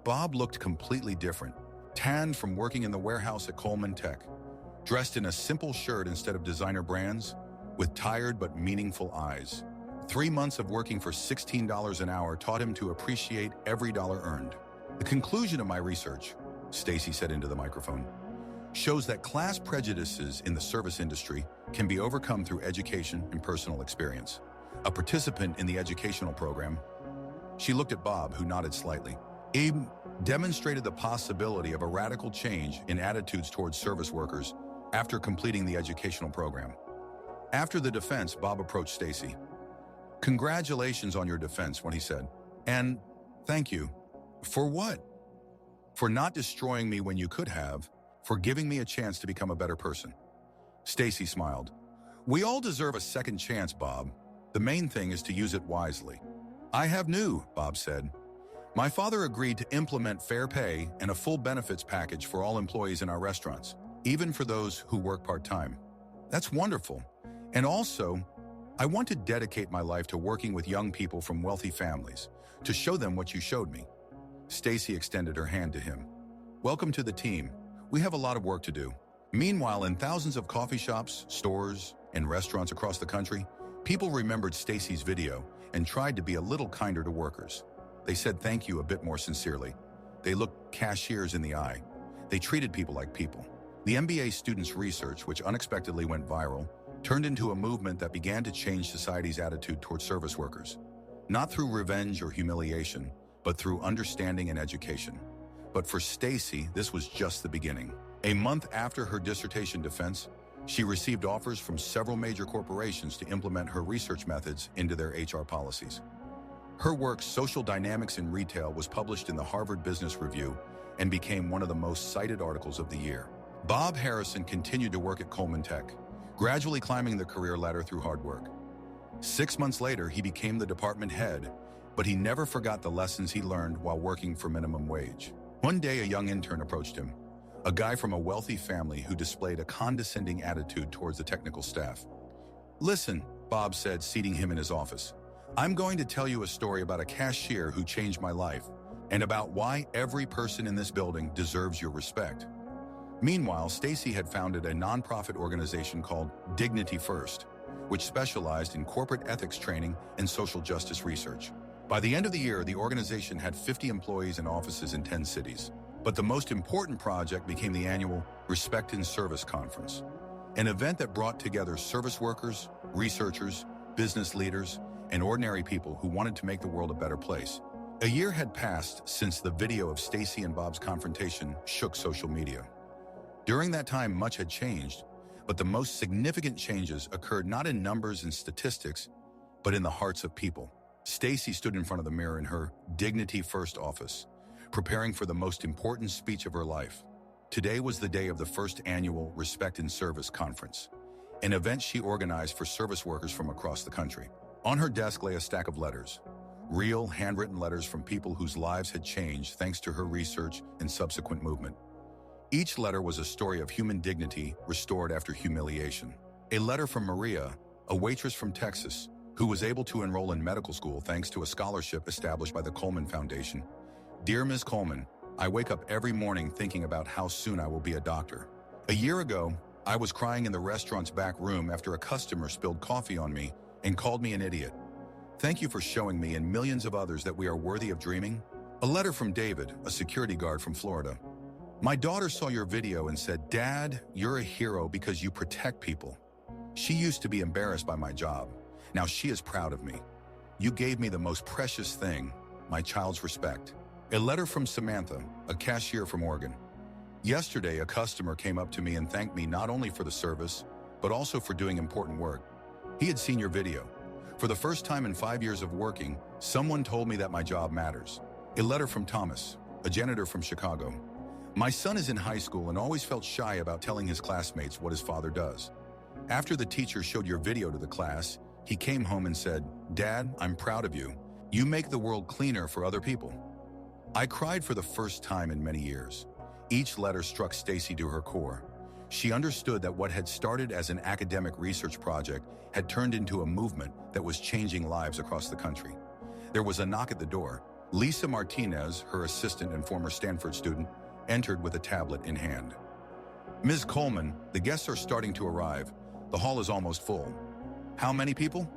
Bob looked completely different, tanned from working in the warehouse at Coleman Tech, dressed in a simple shirt instead of designer brands, with tired but meaningful eyes. 3 months of working for $16 an hour taught him to appreciate every dollar earned. The conclusion of my research, Stacy said into the microphone, shows that class prejudices in the service industry can be overcome through education and personal experience. A participant in the educational program, she looked at Bob, who nodded slightly. Abe demonstrated the possibility of a radical change in attitudes towards service workers after completing the educational program. After the defense, Bob approached Stacy. "Congratulations on your defense," he said. "And thank you." "For what?" "For not destroying me when you could have, for giving me a chance to become a better person." Stacy smiled. "We all deserve a second chance, Bob. The main thing is to use it wisely." "I have new," Bob said. "My father agreed to implement fair pay and a full benefits package for all employees in our restaurants, even for those who work part-time." "That's wonderful. And also, I want to dedicate my life to working with young people from wealthy families, to show them what you showed me." Stacy extended her hand to him. "Welcome to the team. We have a lot of work to do." Meanwhile, in thousands of coffee shops, stores, and restaurants across the country, people remembered Stacy's video and tried to be a little kinder to workers. They said thank you a bit more sincerely. They looked cashiers in the eye. They treated people like people. The MBA students' research, which unexpectedly went viral, turned into a movement that began to change society's attitude toward service workers. Not through revenge or humiliation, but through understanding and education. But for Stacy, this was just the beginning. A month after her dissertation defense, she received offers from several major corporations to implement her research methods into their HR policies. Her work, Social Dynamics in Retail, was published in the Harvard Business Review and became one of the most cited articles of the year. Bob Harrison continued to work at Coleman Tech, gradually climbing the career ladder through hard work. 6 months later, he became the department head, but he never forgot the lessons he learned while working for minimum wage. One day, a young intern approached him, a guy from a wealthy family who displayed a condescending attitude towards the technical staff. "Listen," Bob said, seating him in his office. "I'm going to tell you a story about a cashier who changed my life, and about why every person in this building deserves your respect." Meanwhile, Stacy had founded a nonprofit organization called Dignity First, which specialized in corporate ethics training and social justice research. By the end of the year, the organization had 50 employees and offices in 10 cities. But the most important project became the annual Respect in Service Conference, an event that brought together service workers, researchers, business leaders, and ordinary people who wanted to make the world a better place. A year had passed since the video of Stacy and Bob's confrontation shook social media. During that time, much had changed, but the most significant changes occurred not in numbers and statistics, but in the hearts of people. Stacy stood in front of the mirror in her Dignity First office, preparing for the most important speech of her life. Today was the day of the first annual Respect in Service Conference, an event she organized for service workers from across the country. On her desk lay a stack of letters, real handwritten letters from people whose lives had changed thanks to her research and subsequent movement. Each letter was a story of human dignity restored after humiliation. A letter from Maria, a waitress from Texas, who was able to enroll in medical school thanks to a scholarship established by the Coleman Foundation. "Dear Ms. Coleman, I wake up every morning thinking about how soon I will be a doctor. A year ago, I was crying in the restaurant's back room after a customer spilled coffee on me and called me an idiot. Thank you for showing me and millions of others that we are worthy of dreaming." A letter from David, a security guard from Florida. "My daughter saw your video and said, 'Dad, you're a hero because you protect people. She used to be embarrassed by my job. Now she is proud of me. You gave me the most precious thing, my child's respect." A letter from Samantha, a cashier from Oregon. "Yesterday, a customer came up to me and thanked me not only for the service, but also for doing important work. He had seen your video. For the first time in 5 years of working, someone told me that my job matters." A letter from Thomas, a janitor from Chicago. "My son is in high school and always felt shy about telling his classmates what his father does. After the teacher showed your video to the class, he came home and said, 'Dad, I'm proud of you. You make the world cleaner for other people.' I cried for the first time in many years." Each letter struck Stacy to her core. She understood that what had started as an academic research project had turned into a movement that was changing lives across the country. There was a knock at the door. Lisa Martinez, her assistant and former Stanford student, entered with a tablet in hand. "Ms. Coleman, the guests are starting to arrive. The hall is almost full." "How many people?"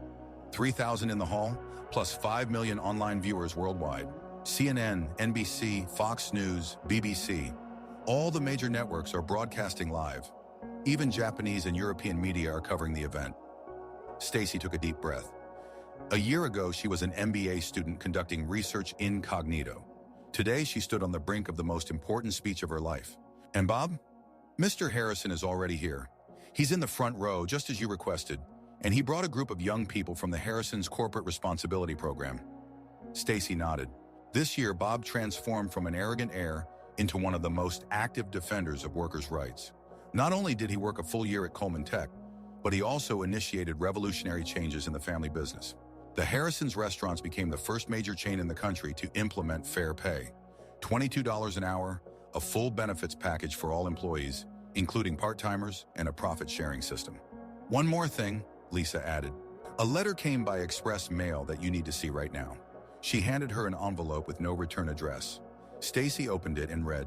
3,000 in the hall, plus 5 million online viewers worldwide. CNN, NBC, Fox News, BBC. All the major networks are broadcasting live. Even Japanese and European media are covering the event. Stacy took a deep breath. A year ago, she was an MBA student conducting research incognito. Today, she stood on the brink of the most important speech of her life. "And Bob? Mr. Harrison is already here. He's in the front row, just as you requested, and he brought a group of young people from the Harrison's Corporate Responsibility Program." Stacy nodded. This year, Bob transformed from an arrogant heir into one of the most active defenders of workers' rights. Not only did he work a full year at Coleman Tech, but he also initiated revolutionary changes in the family business. The Harrison's restaurants became the first major chain in the country to implement fair pay. $22 an hour, a full benefits package for all employees, including part-timers, and a profit-sharing system. "One more thing," Lisa added. "A letter came by express mail that you need to see right now." She handed her an envelope with no return address. Stacy opened it and read,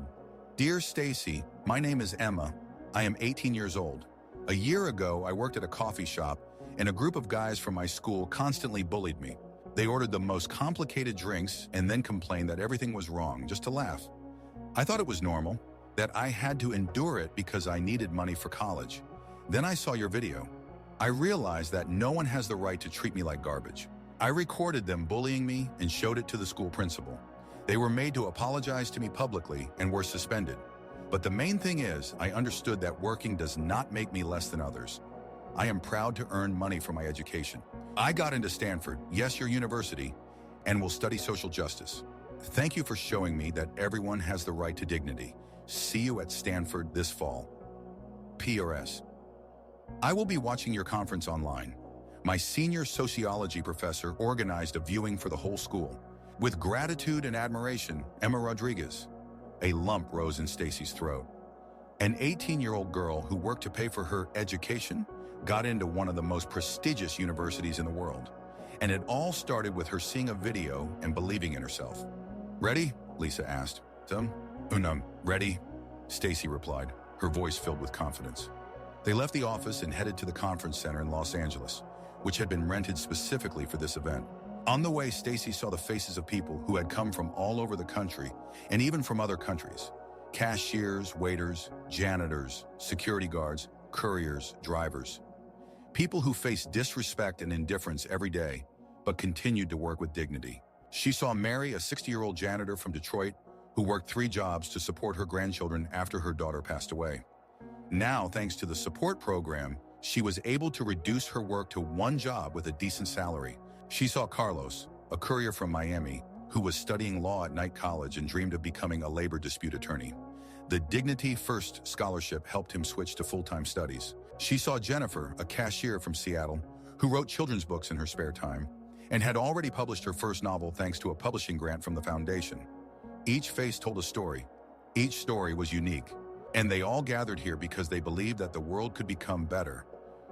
"Dear Stacy, my name is Emma. I am 18 years old. A year ago, I worked at a coffee shop, and a group of guys from my school constantly bullied me. They ordered the most complicated drinks and then complained that everything was wrong, just to laugh. I thought it was normal, that I had to endure it because I needed money for college. Then I saw your video. I realized that no one has the right to treat me like garbage. I recorded them bullying me and showed it to the school principal. They were made to apologize to me publicly and were suspended. But the main thing is, I understood that working does not make me less than others. I am proud to earn money for my education. I got into Stanford, yes, your university, and will study social justice. Thank you for showing me that everyone has the right to dignity. See you at Stanford this fall. PRS. I will be watching your conference online. My senior sociology professor organized a viewing for the whole school. With gratitude and admiration, Emma Rodriguez." A lump rose in Stacy's throat. An 18-year-old girl who worked to pay for her education got into one of the most prestigious universities in the world. And it all started with her seeing a video and believing in herself. "Ready?" Lisa asked. Ready?" Stacy replied, her voice filled with confidence. They left the office and headed to the conference center in Los Angeles, which had been rented specifically for this event. On the way, Stacy saw the faces of people who had come from all over the country and even from other countries. Cashiers, waiters, janitors, security guards, couriers, drivers. People who faced disrespect and indifference every day, but continued to work with dignity. She saw Mary, a 60-year-old janitor from Detroit, who worked 3 jobs to support her grandchildren after her daughter passed away. Now, thanks to the support program, she was able to reduce her work to 1 job with a decent salary. She saw Carlos, a courier from Miami, who was studying law at Knight College and dreamed of becoming a labor dispute attorney. The Dignity First scholarship helped him switch to full-time studies. She saw Jennifer, a cashier from Seattle, who wrote children's books in her spare time and had already published her first novel thanks to a publishing grant from the foundation. Each face told a story. Each story was unique, and they all gathered here because they believed that the world could become better.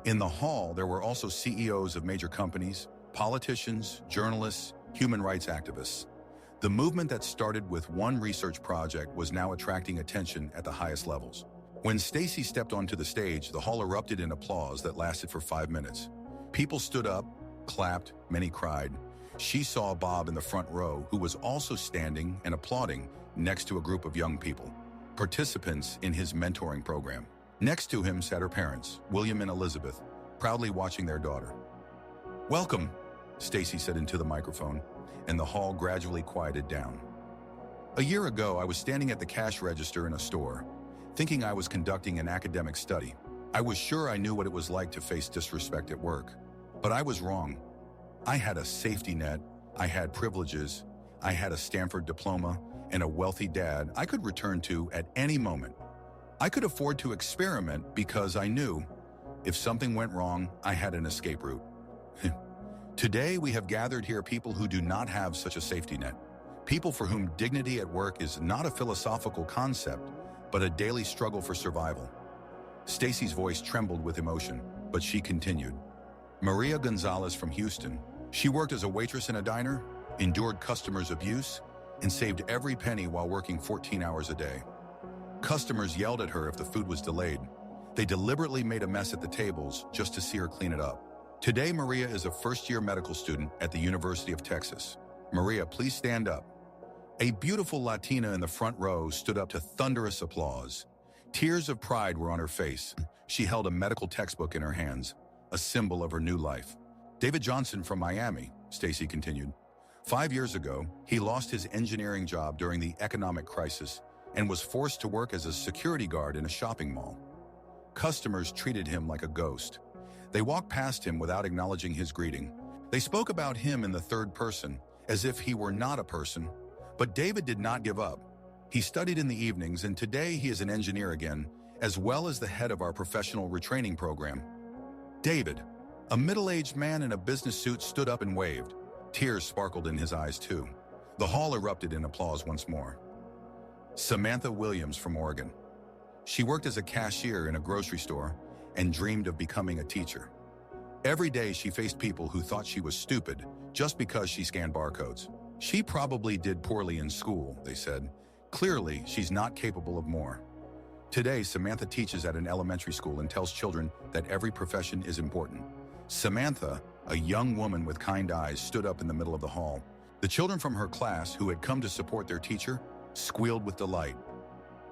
In the hall, there were also CEOs of major companies, politicians, journalists, human rights activists. The movement that started with one research project was now attracting attention at the highest levels. When Stacy stepped onto the stage, the hall erupted in applause that lasted for 5 minutes. People stood up, clapped, many cried. She saw Bob in the front row, who was also standing and applauding next to a group of young people, participants in his mentoring program. Next to him sat her parents, William and Elizabeth, proudly watching their daughter. "Welcome," Stacy said into the microphone, and the hall gradually quieted down. "A year ago, I was standing at the cash register in a store, thinking I was conducting an academic study. I was sure I knew what it was like to face disrespect at work, but I was wrong. I had a safety net, I had privileges, I had a Stanford diploma, and a wealthy dad I could return to at any moment. I could afford to experiment because I knew if something went wrong, I had an escape route. Today, we have gathered here people who do not have such a safety net, people for whom dignity at work is not a philosophical concept, but a daily struggle for survival." Stacy's voice trembled with emotion, but she continued. "Maria Gonzalez from Houston. She worked as a waitress in a diner, endured customers' abuse, and saved every penny while working 14 hours a day. Customers yelled at her if the food was delayed. They deliberately made a mess at the tables just to see her clean it up. Today, Maria is a first-year medical student at the University of Texas. Maria, please stand up." A beautiful Latina in the front row stood up to thunderous applause. Tears of pride were on her face. She held a medical textbook in her hands, a symbol of her new life. "David Johnson from Miami," Stacy continued. 5 years ago, he lost his engineering job during the economic crisis and was forced to work as a security guard in a shopping mall. Customers treated him like a ghost. They walked past him without acknowledging his greeting. They spoke about him in the third person, as if he were not a person. But David did not give up. He studied in the evenings, and today he is an engineer again, as well as the head of our professional retraining program. David, a middle-aged man in a business suit, stood up and waved. Tears sparkled in his eyes too. The hall erupted in applause once more. Samantha Williams from Oregon. She worked as a cashier in a grocery store and dreamed of becoming a teacher. Every day she faced people who thought she was stupid just because she scanned barcodes. She probably did poorly in school, they said. Clearly, she's not capable of more. Today, Samantha teaches at an elementary school and tells children that every profession is important. Samantha, a young woman with kind eyes, stood up in the middle of the hall. The children from her class, who had come to support their teacher, squealed with delight.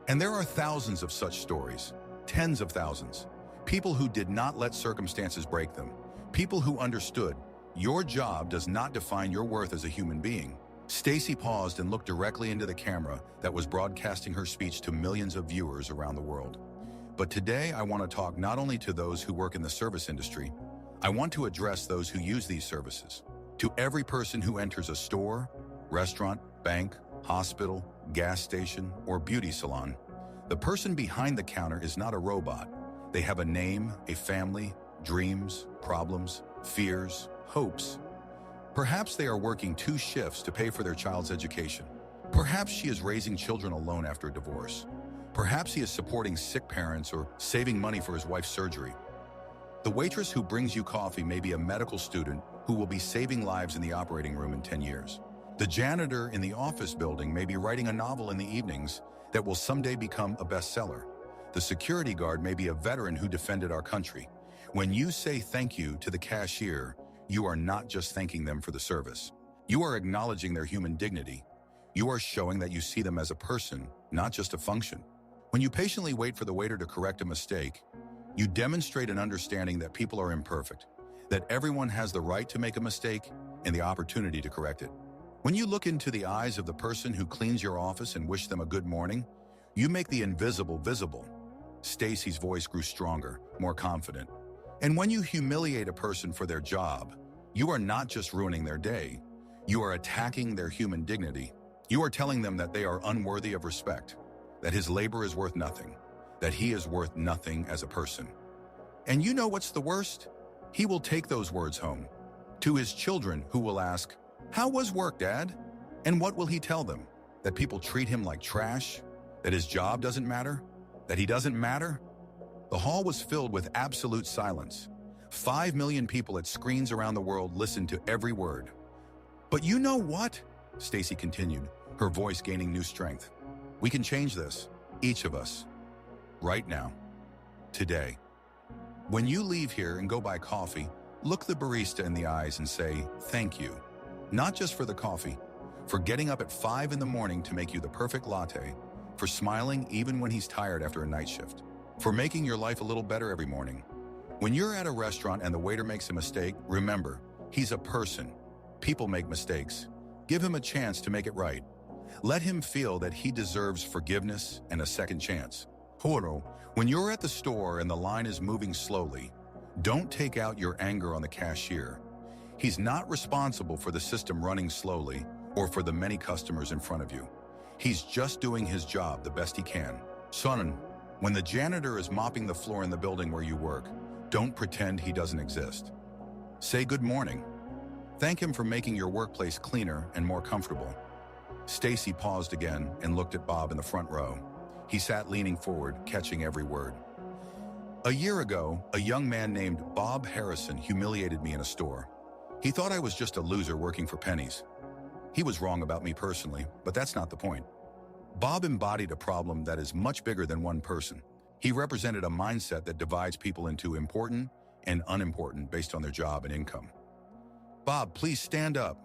And there are thousands of such stories, tens of thousands. People who did not let circumstances break them. People who understood, your job does not define your worth as a human being. Stacy paused and looked directly into the camera that was broadcasting her speech to millions of viewers around the world. But today, I want to talk not only to those who work in the service industry, I want to address those who use these services. To every person who enters a store, restaurant, bank, hospital, gas station, or beauty salon, the person behind the counter is not a robot. They have a name, a family, dreams, problems, fears, hopes. Perhaps they are working 2 shifts to pay for their child's education. Perhaps she is raising children alone after a divorce. Perhaps he is supporting sick parents or saving money for his wife's surgery. The waitress who brings you coffee may be a medical student who will be saving lives in the operating room in 10 years. The janitor in the office building may be writing a novel in the evenings that will someday become a bestseller. The security guard may be a veteran who defended our country. When you say thank you to the cashier, you are not just thanking them for the service. You are acknowledging their human dignity. You are showing that you see them as a person, not just a function. When you patiently wait for the waiter to correct a mistake, you demonstrate an understanding that people are imperfect, that everyone has the right to make a mistake and the opportunity to correct it. When you look into the eyes of the person who cleans your office and wish them a good morning, you make the invisible visible. Stacy's voice grew stronger, more confident. And when you humiliate a person for their job, you are not just ruining their day, you are attacking their human dignity. You are telling them that they are unworthy of respect, that his labor is worth nothing, that he is worth nothing as a person. And you know what's the worst? He will take those words home to his children, who will ask, "How was work, Dad?" And what will he tell them? That people treat him like trash? That his job doesn't matter? That he doesn't matter? The hall was filled with absolute silence. 5 million people at screens around the world listened to every word. "But you know what?" Stacy continued, her voice gaining new strength. "We can change this, each of us, right now, today. When you leave here and go buy coffee, look the barista in the eyes and say, thank you. Not just for the coffee, for getting up at 5 in the morning to make you the perfect latte, for smiling even when he's tired after a night shift, for making your life a little better every morning. When you're at a restaurant and the waiter makes a mistake, remember, he's a person. People make mistakes. Give him a chance to make it right. Let him feel that he deserves forgiveness and a second chance. Horo, when you're at the store and the line is moving slowly, don't take out your anger on the cashier. He's not responsible for the system running slowly or for the many customers in front of you. He's just doing his job the best he can. Son, when the janitor is mopping the floor in the building where you work, don't pretend he doesn't exist. Say good morning. Thank him for making your workplace cleaner and more comfortable. Stacy paused again and looked at Bob in the front row. He sat leaning forward, catching every word. A year ago, a young man named Bob Harrison humiliated me in a store. He thought I was just a loser working for pennies. He was wrong about me personally, but that's not the point. Bob embodied a problem that is much bigger than one person. He represented a mindset that divides people into important and unimportant based on their job and income. Bob, please stand up.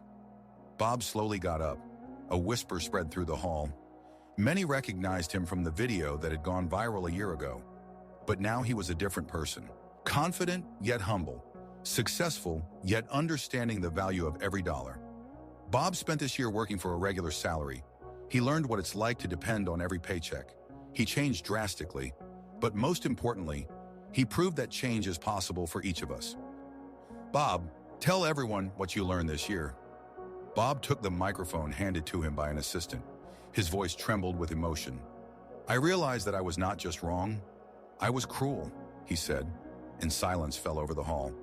Bob slowly got up. A whisper spread through the hall. Many recognized him from the video that had gone viral a year ago. But now he was a different person. Confident, yet humble. Successful, yet understanding the value of every dollar. Bob spent this year working for a regular salary. He learned what it's like to depend on every paycheck. He changed drastically, but most importantly, he proved that change is possible for each of us. Bob, tell everyone what you learned this year. Bob took the microphone handed to him by an assistant. His voice trembled with emotion. I realized that I was not just wrong, I was cruel, he said, and silence fell over the hall.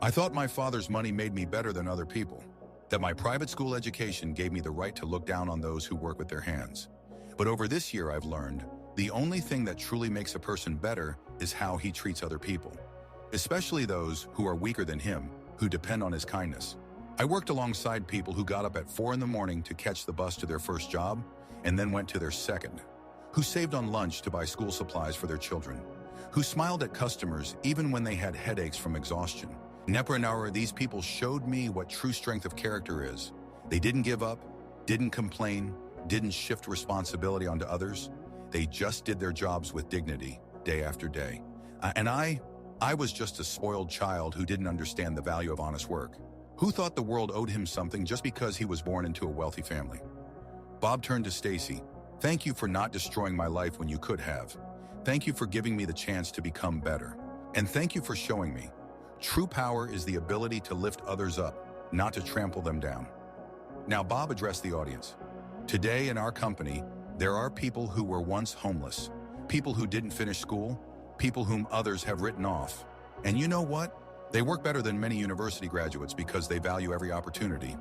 I thought my father's money made me better than other people, that my private school education gave me the right to look down on those who work with their hands. But over this year I've learned, the only thing that truly makes a person better is how he treats other people, especially those who are weaker than him, who depend on his kindness. I worked alongside people who got up at 4 in the morning to catch the bus to their first job and then went to their second, who saved on lunch to buy school supplies for their children, who smiled at customers even when they had headaches from exhaustion. Nepranara, these people showed me what true strength of character is. They didn't give up, didn't complain, didn't shift responsibility onto others. They just did their jobs with dignity, day after day. And I was just a spoiled child who didn't understand the value of honest work, who thought the world owed him something just because he was born into a wealthy family. Bob turned to Stacy. Thank you for not destroying my life when you could have. Thank you for giving me the chance to become better. And thank you for showing me. True power is the ability to lift others up, not to trample them down. Now Bob addressed the audience. Today in our company, there are people who were once homeless, people who didn't finish school, people whom others have written off. And you know what? They work better than many university graduates because they value every opportunity.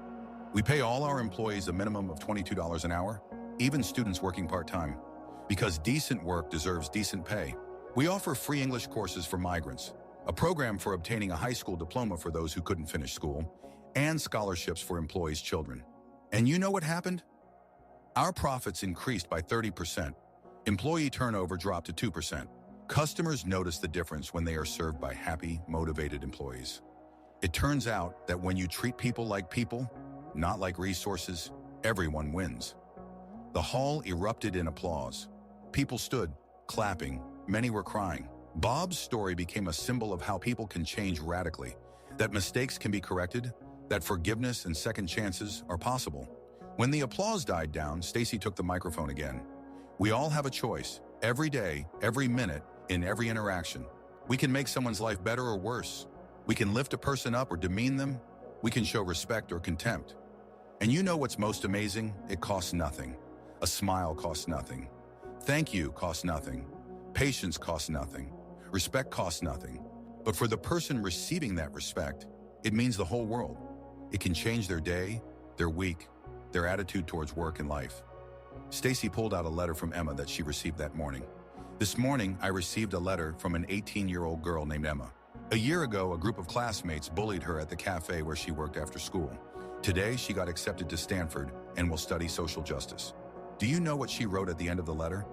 We pay all our employees a minimum of $22 an hour, even students working part-time, because decent work deserves decent pay. We offer free English courses for migrants, a program for obtaining a high school diploma for those who couldn't finish school, and scholarships for employees' children. And you know what happened? Our profits increased by 30%. Employee turnover dropped to 2%. Customers notice the difference when they are served by happy, motivated employees. It turns out that when you treat people like people, not like resources, everyone wins. The hall erupted in applause. People stood, clapping. Many were crying. Bob's story became a symbol of how people can change radically, that mistakes can be corrected, that forgiveness and second chances are possible. When the applause died down, Stacy took the microphone again. We all have a choice, every day, every minute, in every interaction. We can make someone's life better or worse. We can lift a person up or demean them. We can show respect or contempt. And you know what's most amazing? It costs nothing. A smile costs nothing. Thank you costs nothing. Patience costs nothing. Respect costs nothing. But for the person receiving that respect, it means the whole world. It can change their day, their week, their attitude towards work and life. Stacy pulled out a letter from Emma that she received that morning. This morning, I received a letter from an 18-year-old girl named Emma. A year ago, a group of classmates bullied her at the cafe where she worked after school. Today, she got accepted to Stanford and will study social justice. Do you know what she wrote at the end of the letter?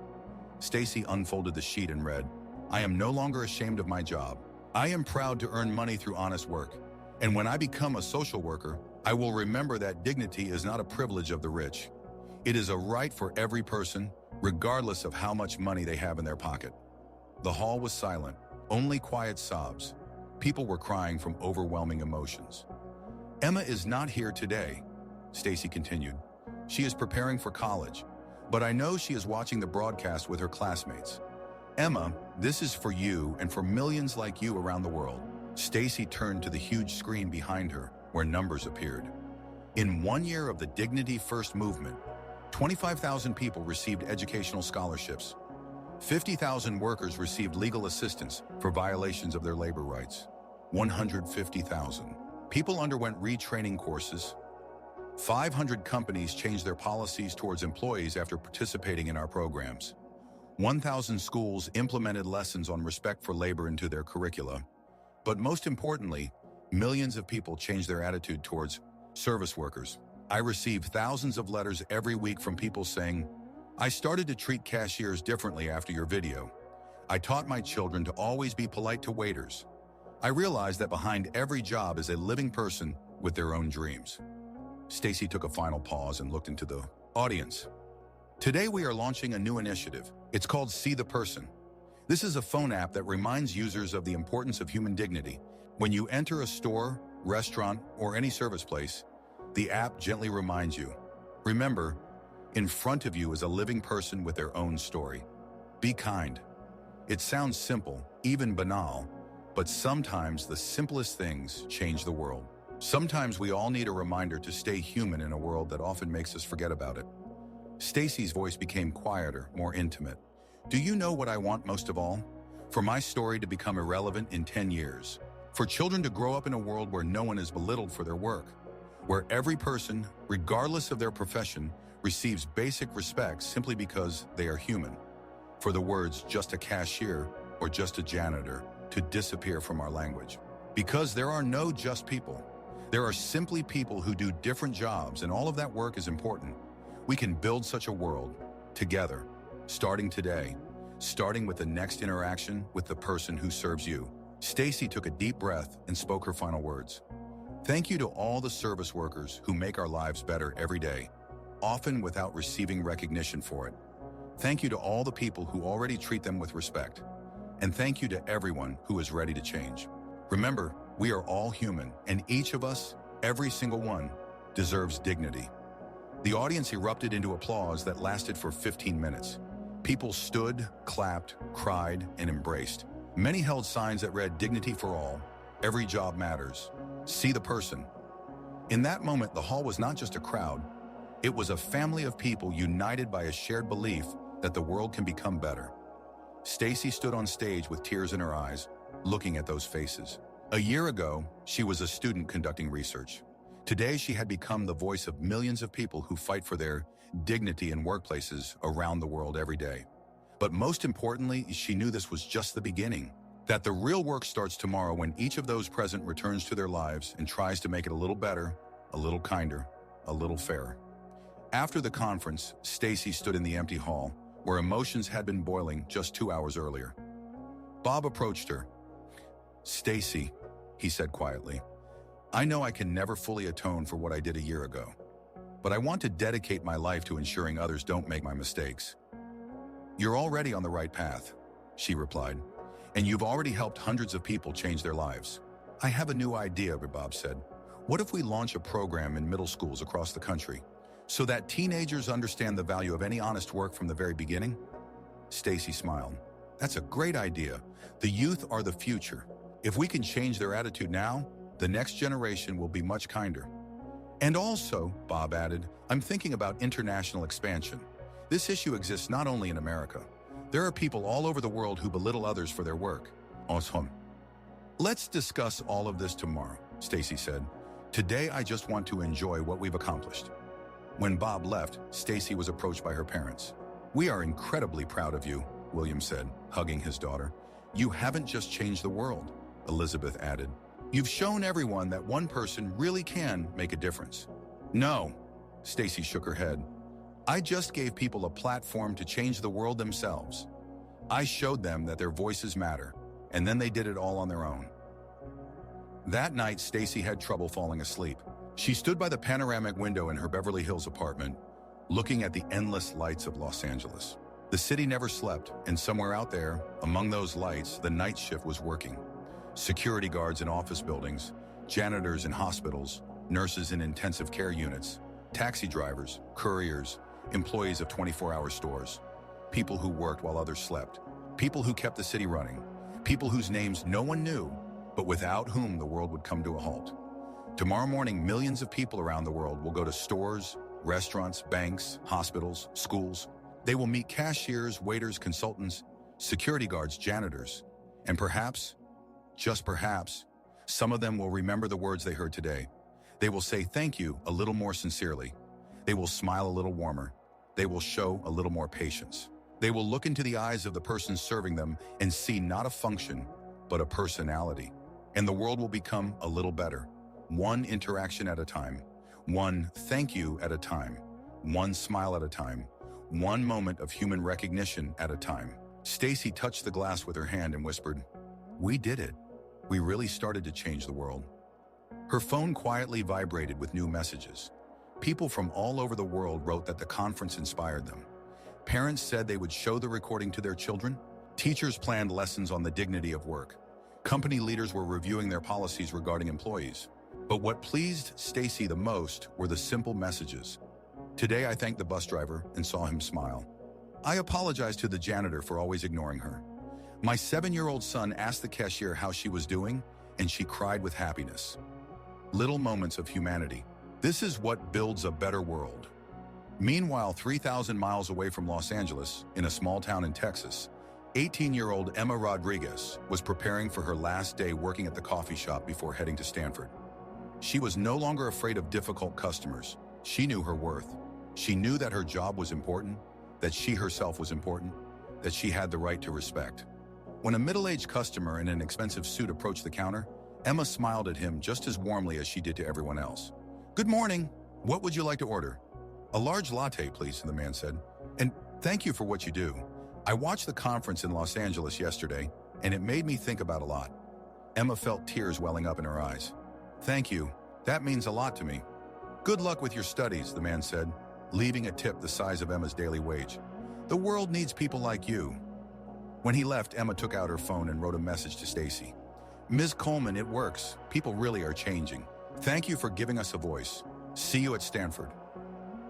Stacy unfolded the sheet and read, "I am no longer ashamed of my job. I am proud to earn money through honest work. And when I become a social worker, I will remember that dignity is not a privilege of the rich. It is a right for every person, regardless of how much money they have in their pocket." The hall was silent, only quiet sobs. People were crying from overwhelming emotions. "Emma is not here today," Stacy continued. "She is preparing for college, but I know she is watching the broadcast with her classmates. Emma, this is for you and for millions like you around the world." Stacy turned to the huge screen behind her, where numbers appeared. In 1 year of the Dignity First movement, 25,000 people received educational scholarships. 50,000 workers received legal assistance for violations of their labor rights. 150,000 people underwent retraining courses. 500 companies changed their policies towards employees after participating in our programs. 1,000 schools implemented lessons on respect for labor into their curricula. But most importantly, millions of people changed their attitude towards service workers. I receive thousands of letters every week from people saying, "I started to treat cashiers differently after your video. I taught my children to always be polite to waiters. I realized that behind every job is a living person with their own dreams." Stacy took a final pause and looked into the audience. "Today we are launching a new initiative. It's called See the Person. This is a phone app that reminds users of the importance of human dignity. When you enter a store, restaurant, or any service place, the app gently reminds you, remember, in front of you is a living person with their own story. Be kind." It sounds simple, even banal, but sometimes the simplest things change the world. Sometimes we all need a reminder to stay human in a world that often makes us forget about it. Stacy's voice became quieter, more intimate. "Do you know what I want most of all? For my story to become irrelevant in 10 years. For children to grow up in a world where no one is belittled for their work. Where every person, regardless of their profession, receives basic respect simply because they are human. For the words just a cashier or just a janitor to disappear from our language. Because there are no just people. There are simply people who do different jobs, and all of that work is important. We can build such a world together, starting today, starting with the next interaction with the person who serves you." Stacy took a deep breath and spoke her final words. "Thank you to all the service workers who make our lives better every day, often without receiving recognition for it. Thank you to all the people who already treat them with respect. And thank you to everyone who is ready to change. Remember, we are all human, and each of us, every single one, deserves dignity." The audience erupted into applause that lasted for 15 minutes. People stood, clapped, cried, and embraced. Many held signs that read "Dignity for all," "Every job matters," "See the person." In that moment, the hall was not just a crowd. It was a family of people united by a shared belief that the world can become better. Stacy stood on stage with tears in her eyes, looking at those faces. A year ago, she was a student conducting research. Today, she had become the voice of millions of people who fight for their dignity in workplaces around the world every day. But most importantly, she knew this was just the beginning. That the real work starts tomorrow when each of those present returns to their lives and tries to make it a little better, a little kinder, a little fairer. After the conference, Stacy stood in the empty hall, where emotions had been boiling just 2 hours earlier. Bob approached her. "Stacy," he said quietly, "I know I can never fully atone for what I did a year ago, but I want to dedicate my life to ensuring others don't make my mistakes." "You're already on the right path," she replied, "and you've already helped hundreds of people change their lives." "I have a new idea," Bob said. "What if we launch a program in middle schools across the country so that teenagers understand the value of any honest work from the very beginning?" Stacy smiled. "That's a great idea. The youth are the future. If we can change their attitude now, the next generation will be much kinder." "And also," Bob added, "I'm thinking about international expansion. This issue exists not only in America. There are people all over the world who belittle others for their work." Awesome. "Let's discuss all of this tomorrow," Stacy said. "Today I just want to enjoy what we've accomplished." When Bob left, Stacy was approached by her parents. "We are incredibly proud of you," William said, hugging his daughter. "You haven't just changed the world," Elizabeth added. "You've shown everyone that one person really can make a difference." "No," Stacy shook her head. "I just gave people a platform to change the world themselves. I showed them that their voices matter, and then they did it all on their own." That night, Stacy had trouble falling asleep. She stood by the panoramic window in her Beverly Hills apartment, looking at the endless lights of Los Angeles. The city never slept, and somewhere out there, among those lights, the night shift was working. Security guards in office buildings, janitors in hospitals, nurses in intensive care units, taxi drivers, couriers, employees of 24-hour stores, people who worked while others slept, people who kept the city running, people whose names no one knew, but without whom the world would come to a halt. Tomorrow morning, millions of people around the world will go to stores, restaurants, banks, hospitals, schools. They will meet cashiers, waiters, consultants, security guards, janitors, and perhaps, just perhaps, some of them will remember the words they heard today. They will say thank you a little more sincerely. They will smile a little warmer. They will show a little more patience. They will look into the eyes of the person serving them and see not a function, but a personality. And the world will become a little better, one interaction at a time, one thank you at a time, one smile at a time, one moment of human recognition at a time. Stacy touched the glass with her hand and whispered, "We did it. We really started to change the world." Her phone quietly vibrated with new messages. People from all over the world wrote that the conference inspired them. Parents said they would show the recording to their children. Teachers planned lessons on the dignity of work. Company leaders were reviewing their policies regarding employees. But what pleased Stacy the most were the simple messages. "Today I thanked the bus driver and saw him smile. I apologized to the janitor for always ignoring her. My 7-year-old son asked the cashier how she was doing, and she cried with happiness." Little moments of humanity. This is what builds a better world. Meanwhile, 3,000 miles away from Los Angeles, in a small town in Texas, 18-year-old Emma Rodriguez was preparing for her last day working at the coffee shop before heading to Stanford. She was no longer afraid of difficult customers. She knew her worth. She knew that her job was important, that she herself was important, that she had the right to respect. When a middle-aged customer in an expensive suit approached the counter, Emma smiled at him just as warmly as she did to everyone else. "Good morning. What would you like to order?" "A large latte, please," the man said. "And thank you for what you do. I watched the conference in Los Angeles yesterday, and it made me think about a lot." Emma felt tears welling up in her eyes. "Thank you. That means a lot to me." "Good luck with your studies," the man said, leaving a tip the size of Emma's daily wage. "The world needs people like you." When he left, Emma took out her phone and wrote a message to Stacy. "Ms. Coleman, it works. People really are changing. Thank you for giving us a voice. See you at Stanford."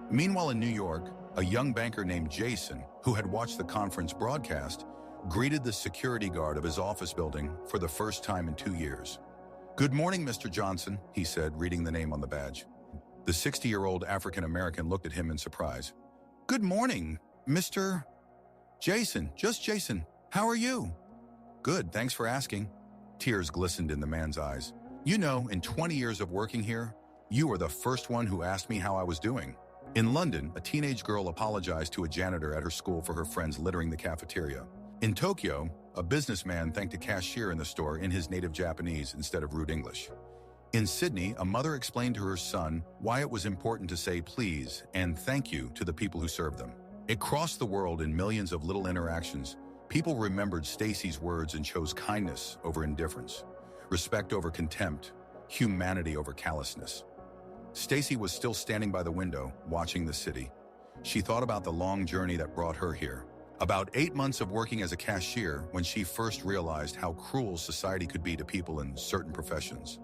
Meanwhile, in New York, a young banker named Jason, who had watched the conference broadcast, greeted the security guard of his office building for the first time in 2 years. "Good morning, Mr. Johnson," he said, reading the name on the badge. The 60-year-old African-American looked at him in surprise. "Good morning, Mr. Jason, just Jason. How are you?" "Good, thanks for asking." Tears glistened in the man's eyes. "You know, in 20 years of working here, you were the first one who asked me how I was doing." In London, a teenage girl apologized to a janitor at her school for her friends littering the cafeteria. In Tokyo, a businessman thanked a cashier in the store in his native Japanese instead of rude English. In Sydney, a mother explained to her son why it was important to say please and thank you to the people who serve them. It crossed the world in millions of little interactions. People remembered Stacy's words and chose kindness over indifference, respect over contempt, humanity over callousness. Stacy was still standing by the window, watching the city. She thought about the long journey that brought her here. About 8 months of working as a cashier when she first realized how cruel society could be to people in certain professions.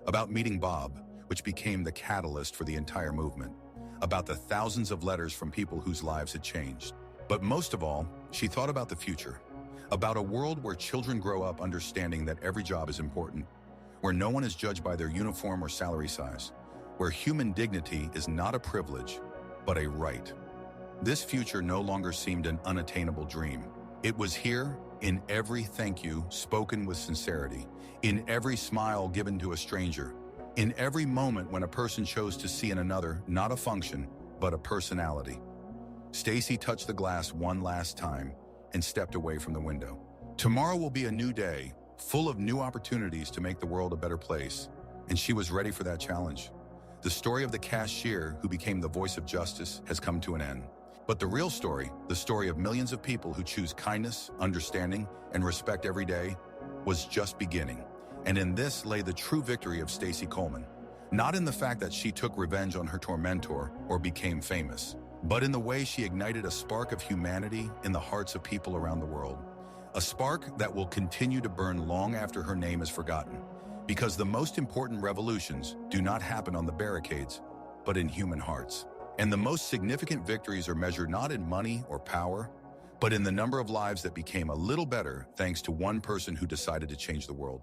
About meeting Bob, which became the catalyst for the entire movement. About the thousands of letters from people whose lives had changed. But most of all, she thought about the future. About a world where children grow up understanding that every job is important, where no one is judged by their uniform or salary size, where human dignity is not a privilege, but a right. This future no longer seemed an unattainable dream. It was here, in every thank you spoken with sincerity, in every smile given to a stranger, in every moment when a person chose to see in another not a function, but a personality. Stacy touched the glass one last time and stepped away from the window. Tomorrow will be a new day, full of new opportunities to make the world a better place, and she was ready for that challenge. The story of the cashier who became the voice of justice has come to an end. But the real story, the story of millions of people who choose kindness, understanding, and respect every day, was just beginning. And in this lay the true victory of Stacy Coleman. Not in the fact that she took revenge on her tormentor or became famous, but in the way she ignited a spark of humanity in the hearts of people around the world. A spark that will continue to burn long after her name is forgotten. Because the most important revolutions do not happen on the barricades, but in human hearts. And the most significant victories are measured not in money or power, but in the number of lives that became a little better thanks to one person who decided to change the world.